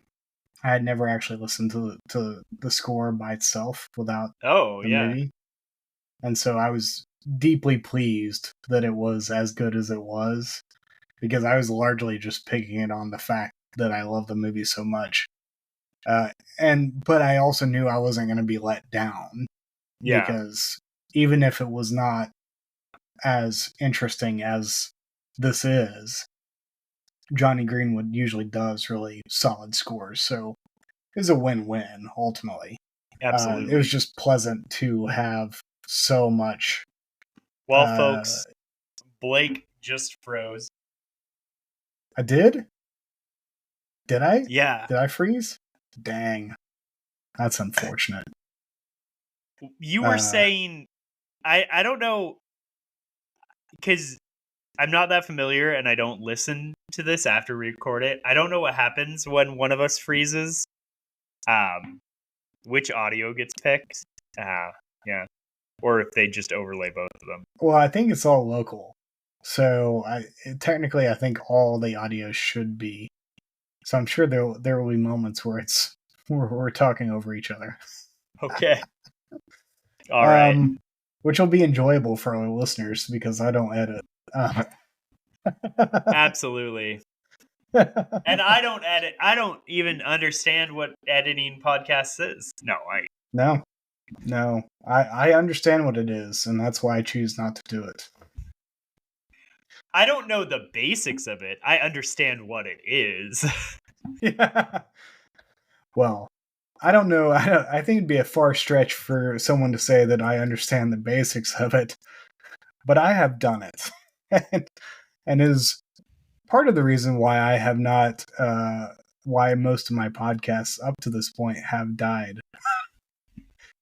I had never actually listened to the score by itself without the movie. And so I was deeply pleased that it was as good as it was, because I was largely just picking it on the fact that I love the movie so much. But I also knew I wasn't going to be let down, because even if it was not as interesting as this is, Jonny Greenwood usually does really solid scores, so it's a win-win ultimately. Absolutely. It was just pleasant to have so much. Well, folks, Blake just froze. I did? Did I? Yeah. Did I freeze? Dang. That's unfortunate. You were saying, I don't know, because I'm not that familiar and I don't listen to this after we record it. I don't know what happens when one of us freezes. Which audio gets picked. Or if they just overlay both of them. Well, I think it's all local. So technically I think all the audio should be. So I'm sure there will be moments where we're talking over each other. Okay. All right. Which will be enjoyable for our listeners because I don't edit. Absolutely. And I don't edit. I don't even understand what editing podcasts is. No. I understand what it is, and that's why I choose not to do it. I don't know the basics of it. I understand what it is. Yeah. Well, I don't know. I think it'd be a far stretch for someone to say that I understand the basics of it, but I have done it, and is part of the reason why I have not, why most of my podcasts up to this point have died,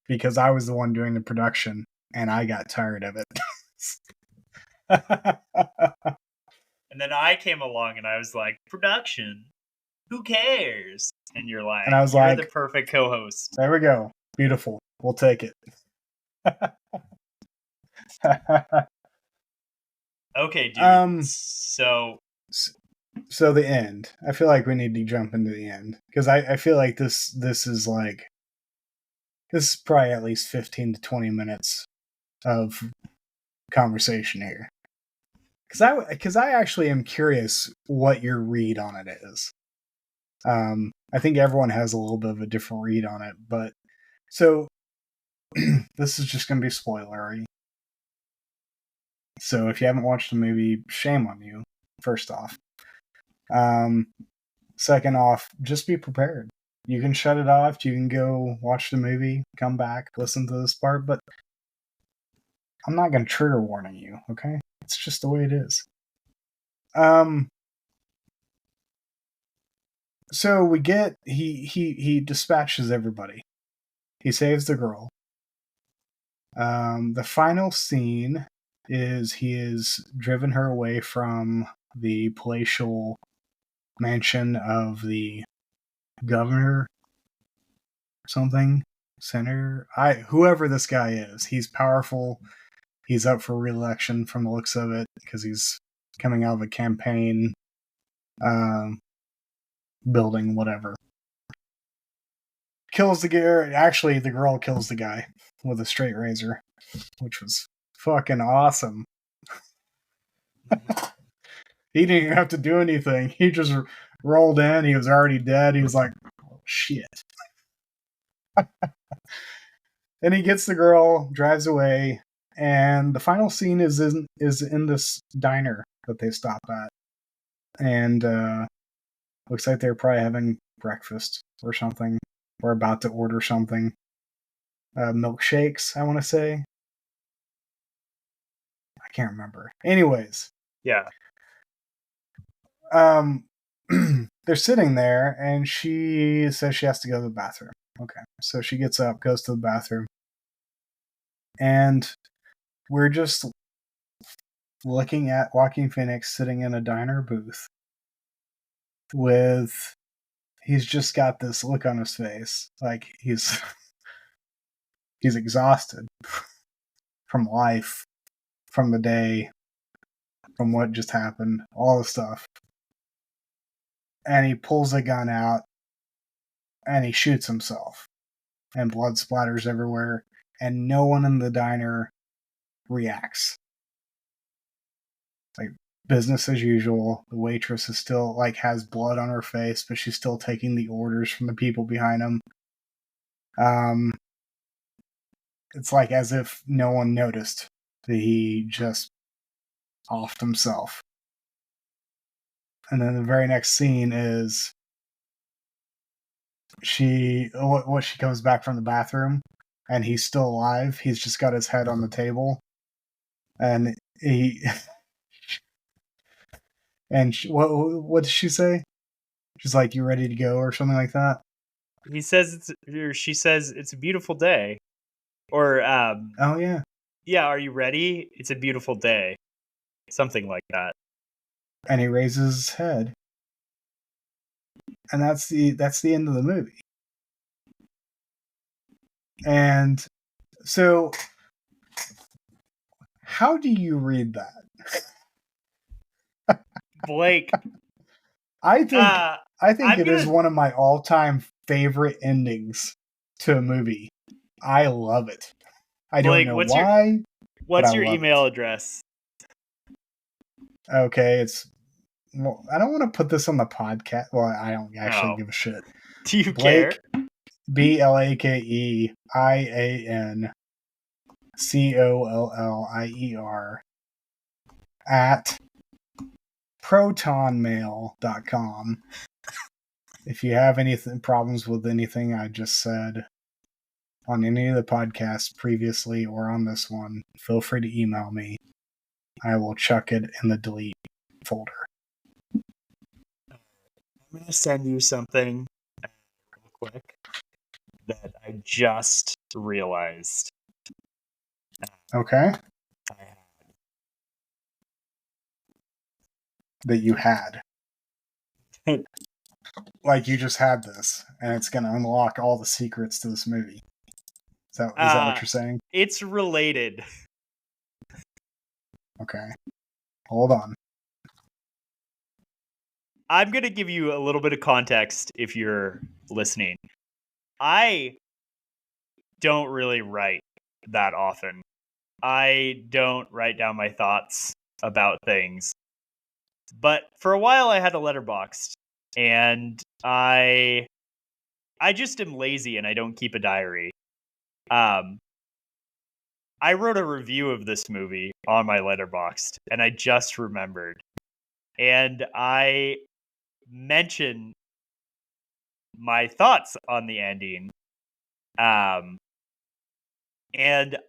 because I was the one doing the production and I got tired of it. And then I came along and I was like, production, who cares? And you're like, And I was you're like, the perfect co-host. There we go. Beautiful. We'll take it. Okay, dude. So the end. I feel like we need to jump into the end, because I feel like this is probably at least 15 to 20 minutes of conversation here. Because I actually am curious what your read on it is. I think everyone has a little bit of a different read on it, but so this is just going to be spoilery. So if you haven't watched the movie, shame on you, first off. Second off, just be prepared. You can shut it off, you can go watch the movie, come back, listen to this part, but I'm not going to trigger warning you, okay? It's just the way it is. So we get, he dispatches everybody. He saves the girl. The final scene is he is driven her away from the palatial mansion of the governor, something, senator, whoever this guy is. He's powerful. He's up for re-election from the looks of it, because he's coming out of a campaign building, whatever. Kills the guy. Actually, the girl kills the guy with a straight razor, which was fucking awesome. He didn't even have to do anything. He just rolled in. He was already dead. He was like, oh, shit. Then he gets the girl, drives away, and the final scene is in this diner that they stop at. And looks like they're probably having breakfast or something. Or about to order something. Milkshakes, I want to say. I can't remember. Anyways. yeah. They're sitting there, and she says she has to go to the bathroom. Okay. So she gets up, goes to the bathroom. And we're just looking at Joaquin Phoenix sitting in a diner booth with, he's just got this look on his face, like he's exhausted from life, from the day, from what just happened, all the stuff. And he pulls a gun out and he shoots himself, and blood splatters everywhere, and no one in the diner reacts. Like, business as usual. The waitress is still, like, has blood on her face, but she's still taking the orders from the people behind him. It's like as if no one noticed that he just offed himself. And then the very next scene is she comes back from the bathroom, and he's still alive. He's just got his head on the table, and what did she say? She's like, "You ready to go?" or something like that. She says it's a beautiful day. Or oh yeah. Yeah, are you ready? It's a beautiful day. Something like that. And he raises his head. And that's the end of the movie. And so, how do you read that? Blake, I think it is one of my all-time favorite endings to a movie. I love it. I don't know why. What's your email address? Okay, well, I don't want to put this on the podcast. Well, I don't actually give a shit. Do you care? BlakeIanCollier @ protonmail.com. If you have any problems with anything I just said on any of the podcasts previously or on this one, feel free to email me. I will chuck it in the delete folder. I'm going to send you something real quick that I just realized. Okay? I had. That you had. Like you just had this, and it's going to unlock all the secrets to this movie. Is that what you're saying? It's related. Okay. Hold on. I'm going to give you a little bit of context if you're listening. I don't really write that often. I don't write down my thoughts about things. But for a while I had a Letterboxd, and I just am lazy and I don't keep a diary. I wrote a review of this movie on my Letterboxd, and I just remembered. And I mentioned my thoughts on the ending. And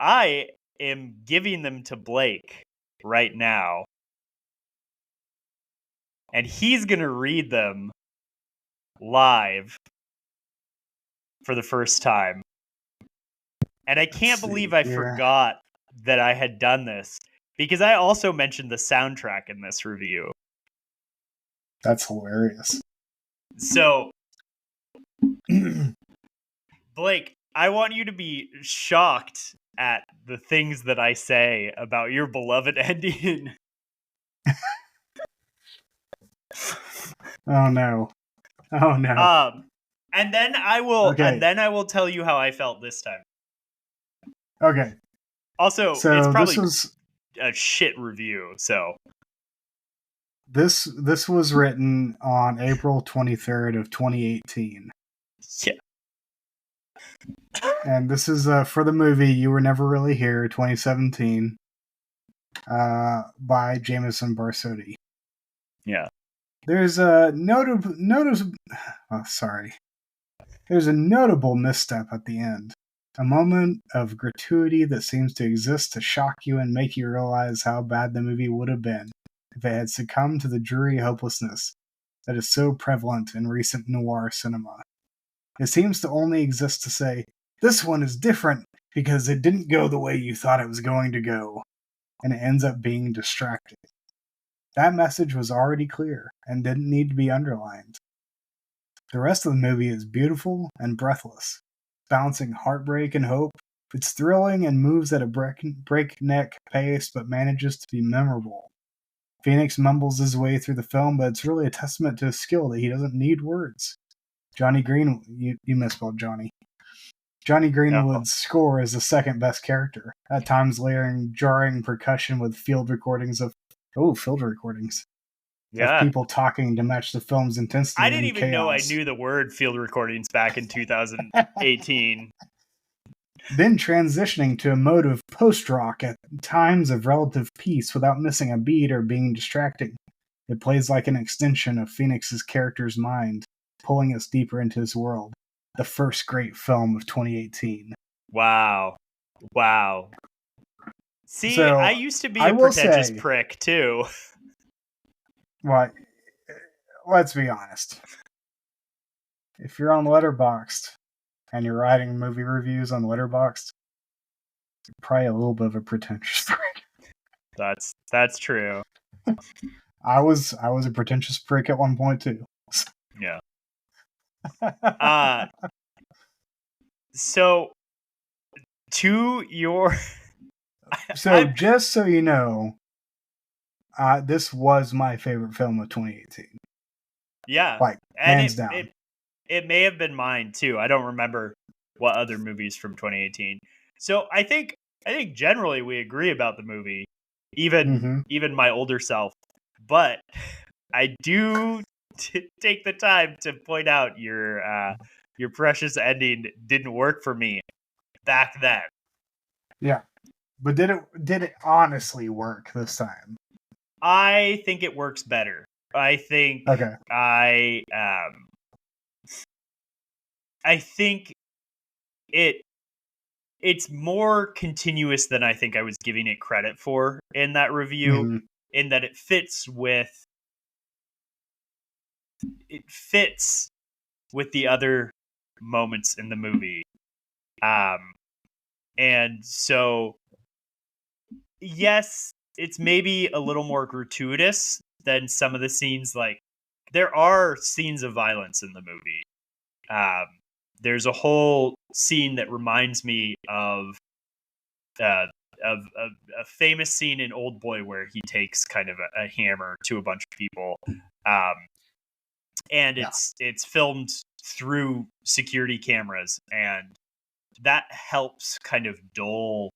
I am giving them to Blake right now. And he's going to read them live for the first time. And I can't believe I forgot that I had done this, because I also mentioned the soundtrack in this review. That's hilarious. So, Blake, I want you to be shocked at the things that I say about your beloved ending. Oh no. Oh no. And then I will Okay. and then I will tell you how I felt this time. Okay. Also, So it's probably this was a shit review, so this was written on April 23rd of 2018. yeah. And this is for the movie You Were Never Really Here, 2017, by Jameson Barsotti. Yeah. There's a There's a notable misstep at the end. A moment of gratuity that seems to exist to shock you and make you realize how bad the movie would have been if it had succumbed to the dreary hopelessness that is so prevalent in recent noir cinema. It seems to only exist to say, this one is different because it didn't go the way you thought it was going to go, and it ends up being distracting. That message was already clear and didn't need to be underlined. The rest of the movie is beautiful and breathless, balancing heartbreak and hope. It's thrilling and moves at a breakneck pace, but manages to be memorable. Phoenix mumbles his way through the film, but it's really a testament to his skill that he doesn't need words. Jonny Greenwood, you misspelled Johnny. Jonny Greenwood's score is the second best character, at times layering jarring percussion with field recordings of people talking to match the film's intensity. I didn't even chaos. know I knew the word field recordings back in 2018. Then transitioning to a mode of post-rock at times of relative peace without missing a beat or being distracting. It plays like an extension of Phoenix's character's mind, pulling us deeper into his world. The first great film of 2018. Wow. See, So, I used to be a pretentious prick, too. Well, let's be honest. If you're on Letterboxd and you're writing movie reviews on Letterboxd, you're probably a little bit of a pretentious prick. That's true. I was a pretentious prick at one point too. Yeah. So to your just so you know, this was my favorite film of 2018. Yeah. Like, hands down. It may have been mine too. I don't remember what other movies from 2018. So I think generally we agree about the movie, even my older self. But I do take the time to point out your precious ending didn't work for me back then. Yeah. But did it honestly work this time? I think it works better. I think Okay. I think it's more continuous than I think I was giving it credit for in that review, Mhm. in that it fits with the other moments in the movie. And so yes, it's maybe a little more gratuitous than some of the scenes. Like, there are scenes of violence in the movie. There's a whole scene that reminds me of a famous scene in Old Boy where he takes kind of a hammer to a bunch of people, and Yeah. it's filmed through security cameras, and that helps kind of dull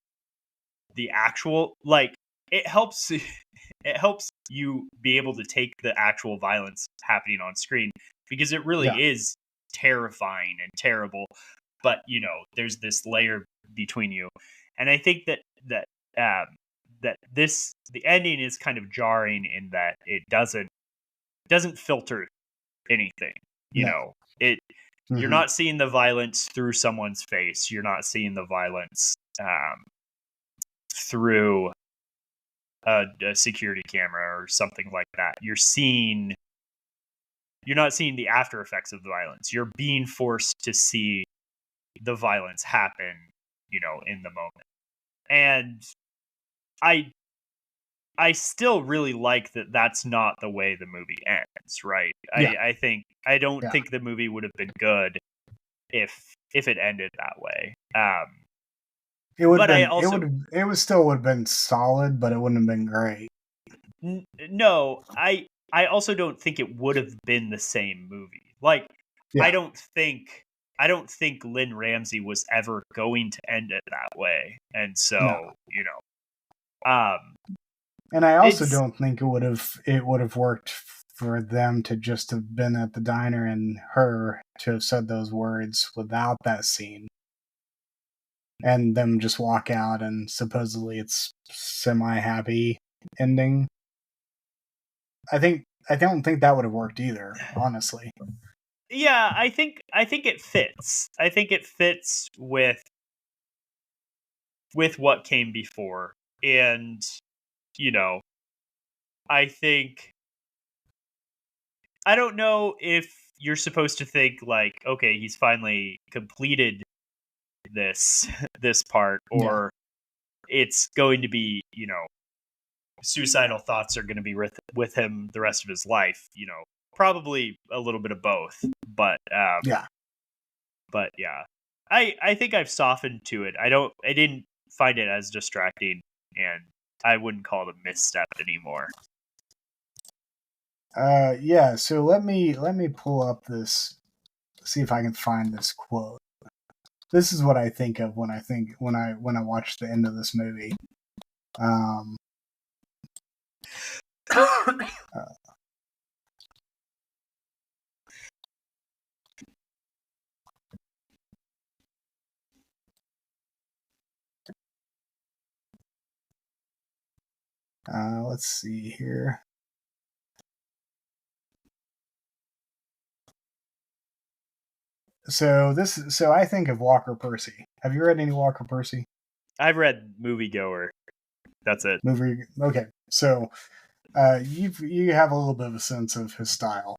the actual, like, it helps it helps you be able to take the actual violence happening on screen, because it really Yeah. is terrifying and terrible, but there's this layer between you. And I think that the ending is kind of jarring in that it doesn't filter anything. No. It You're Mhm. not seeing the violence through someone's face. You're not seeing the violence through a security camera or something like that. You're not seeing the after effects of the violence. You're being forced to see the violence happen, in the moment. And I still really like that that's not the way the movie ends, right? Yeah. I don't Yeah. think the movie would have been good if it ended that way. It would But I been. also It would still would have been solid, but it wouldn't have been great. no, I also don't think it would have been the same movie. Like, Yeah. I don't think Lynne Ramsay was ever going to end it that way. And so, No. um And I also it's don't think it would have worked for them to just have been at the diner and her to have said those words without that scene, and them just walk out and supposedly it's semi-happy ending. I don't think that would have worked either, honestly. yeah, I think it fits. I think it fits with what came before. And I think, I don't know if you're supposed to think like, okay, he's finally completed this this part, Yeah. or it's going to be, suicidal thoughts are going to be with him the rest of his life. Probably a little bit of both, but Yeah. yeah, I think I've softened to it. I didn't find it as distracting, and I wouldn't call it a misstep anymore. Yeah, so let me pull up this, see if I can find this quote. This is what I think of when I watch the end of this movie. Let's see here. So I think of Walker Percy. Have you read any Walker Percy? I've read Moviegoer. That's it. Movie. Okay, so you have a little bit of a sense of his style,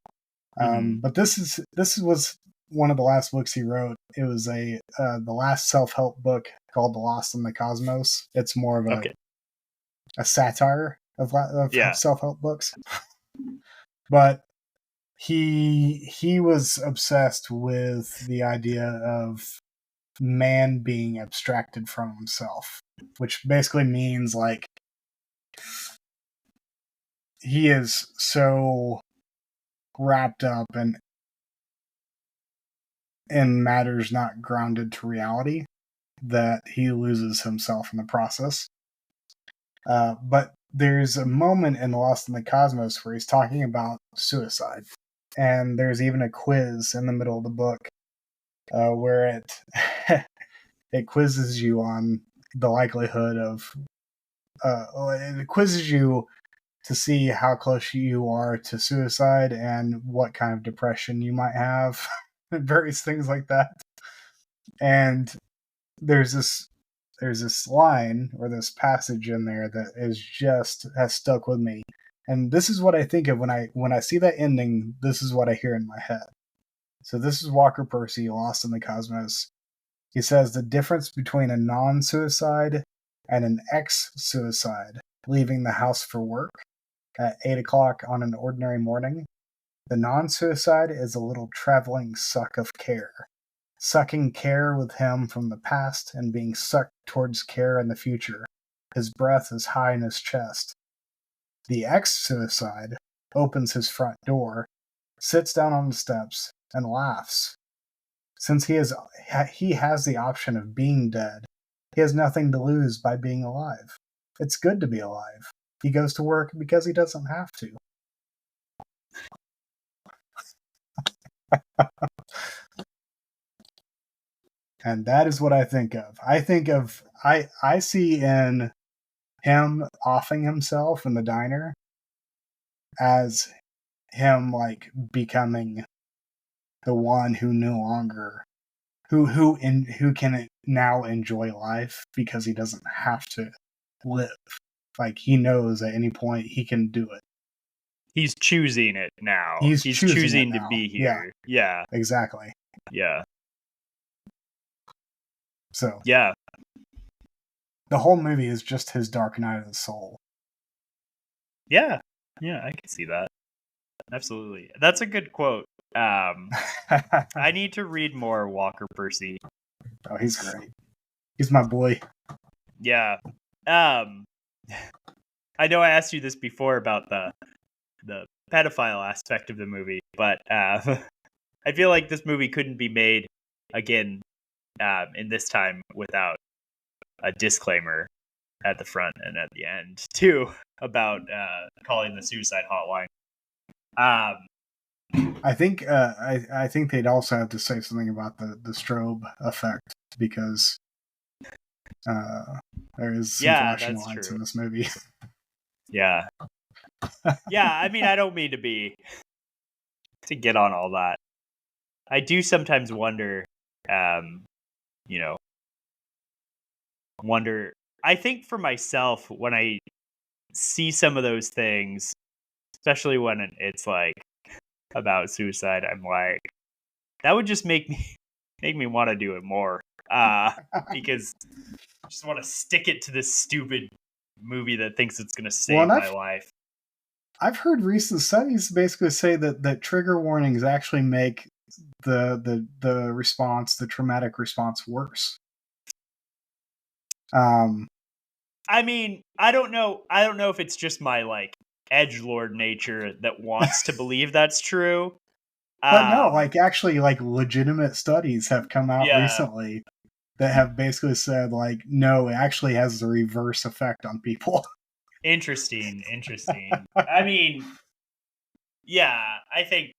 but this was one of the last books he wrote. It was the last self-help book called The Lost in the Cosmos. It's more of a satire of Yeah. self-help books, but he was obsessed with the idea of man being abstracted from himself, which basically means like he is so wrapped up in matters not grounded to reality that he loses himself in the process. But there's a moment in Lost in the Cosmos where he's talking about suicide, and there's even a quiz in the middle of the book where it it quizzes you on the likelihood of it quizzes you to see how close you are to suicide and what kind of depression you might have, various things like that. And there's this line or this passage in there that has stuck with me. And this is what I think of when I see that ending. This is what I hear in my head. So this is Walker Percy, Lost in the Cosmos. He says the difference between a non-suicide and an ex-suicide leaving the house for work at 8 o'clock on an ordinary morning. The non-suicide is a little traveling suck of care, sucking care with him from the past and being sucked towards care in the future. His breath is high in his chest. The ex-suicide opens his front door, sits down on the steps, and laughs. Since he has the option of being dead, he has nothing to lose by being alive. It's good to be alive. He goes to work because he doesn't have to. And that is what I think of. I see in him offing himself in the diner as him like becoming the one who no longer who can now enjoy life because he doesn't have to live. Like he knows at any point he can do it. He's choosing it now. He's choosing to be here. Yeah. Exactly. Yeah. So yeah, the whole movie is just his dark night of the soul. Yeah, I can see that. Absolutely, that's a good quote. I need to read more Walker Percy. Oh, he's great. He's my boy. Yeah. I know I asked you this before about the pedophile aspect of the movie, but I feel like this movie couldn't be made again in this time without a disclaimer at the front and at the end too about calling the suicide hotline. I think I think they'd also have to say something about the strobe effect because there is some flashing lights in this movie. Yeah. I mean, I don't mean to get on all that. I do sometimes wonder, I think for myself, when I see some of those things, especially when it's like about suicide, I'm like, that would just make me want to do it more. Because I just want to stick it to this stupid movie that thinks it's going to save my life. I've heard recent studies basically say that trigger warnings actually make the response, the traumatic response, worse. I mean, I don't know if it's just my like edgelord nature that wants to believe that's true. But no, like actually, like legitimate studies have come out recently that have basically said like, no, it actually has the reverse effect on people. Interesting. I mean, yeah, I think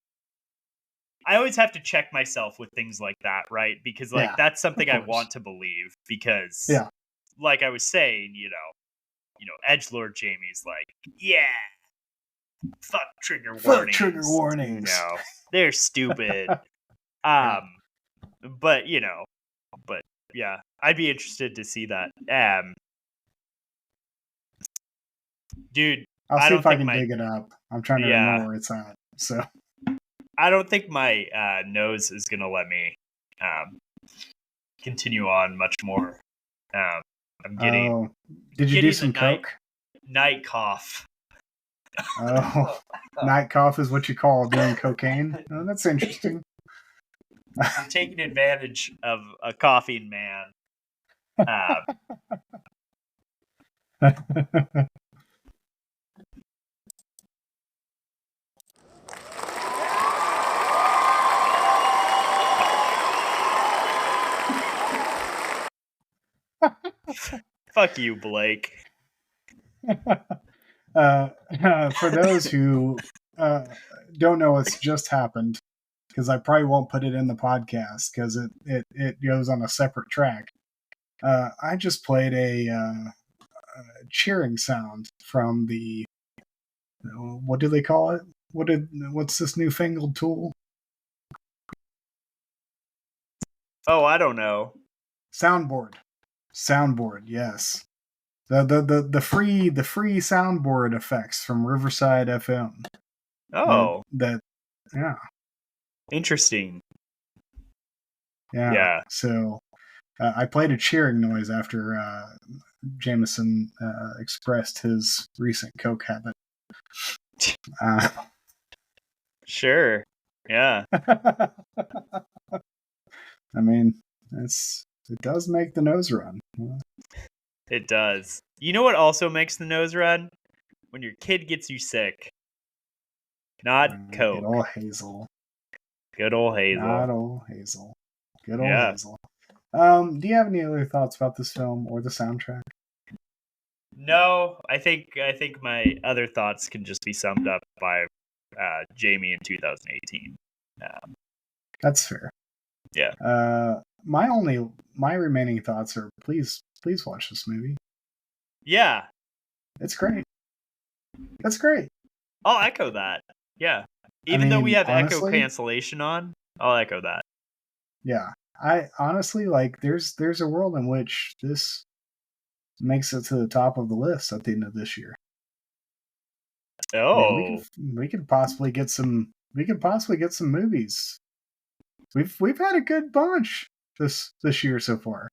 I always have to check myself with things like that, right? Because like that's something I want to believe because like I was saying, edgelord Jamie's like, fuck trigger warnings. Trigger warnings. They're stupid. But yeah, I'd be interested to see that. Dude, I'll see if I can dig it up. I'm trying to remember where it's at. So I don't think my nose is gonna let me continue on much more. I'm getting. Did you do some coke? Night cough. Oh, night cough is what you call doing cocaine. Oh, that's interesting. I'm taking advantage of a coughing man. Fuck you, Blake. For those who don't know what's just happened, because I probably won't put it in the podcast because it goes on a separate track. I just played a cheering sound from the What do they call it? What's this newfangled tool? Oh, I don't know. Soundboard. Soundboard, yes. The free soundboard effects from Riverside FM. Oh, Yeah. interesting. Yeah. So I played a cheering noise after Jameson expressed his recent coke habit. Sure. Yeah. I mean, it does make the nose run. It does. You know what also makes the nose run? When your kid gets you sick. Not Coke. Good old Hazel. Good old Hazel. Not old Hazel. Good old Yeah. Hazel. Do you have any other thoughts about this film or the soundtrack? No, I think my other thoughts can just be summed up by Jamie in 2018. That's fair. Yeah. My remaining thoughts are please watch this movie. Yeah. It's great. That's great. I'll echo that. Yeah. Even though we have echo cancellation on, I'll echo that. Yeah. I honestly there's a world in which this makes it to the top of the list at the end of this year. Oh. I mean, we could possibly get some movies. We've had a good bunch this year so far.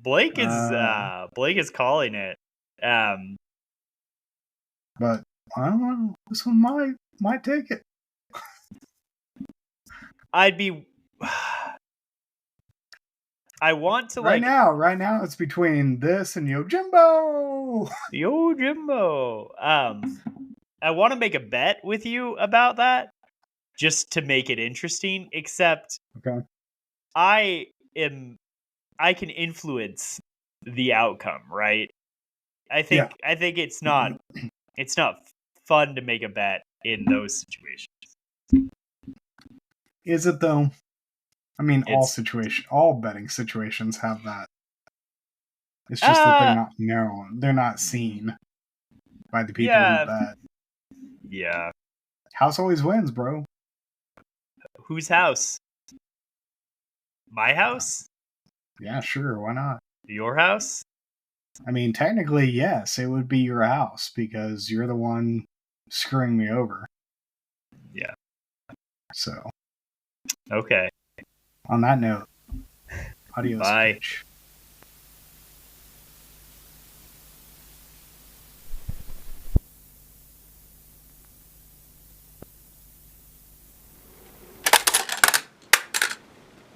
Blake is calling it. But I don't know. This one might take it. I want to right now it's between this and Yojimbo. Yojimbo. I want to make a bet with you about that, just to make it interesting. Except, okay, I can influence the outcome, right? I think it's not fun to make a bet in those situations. Is it though? I mean, all betting situations have that. It's just that they're not known. They're not seen by the people who bet. Yeah. House always wins, bro. Whose house? My house? Yeah, sure. Why not? Your house? I mean, technically, yes, it would be your house because you're the one screwing me over. Yeah. So. Okay. On that note, adios. Bye. Bitch.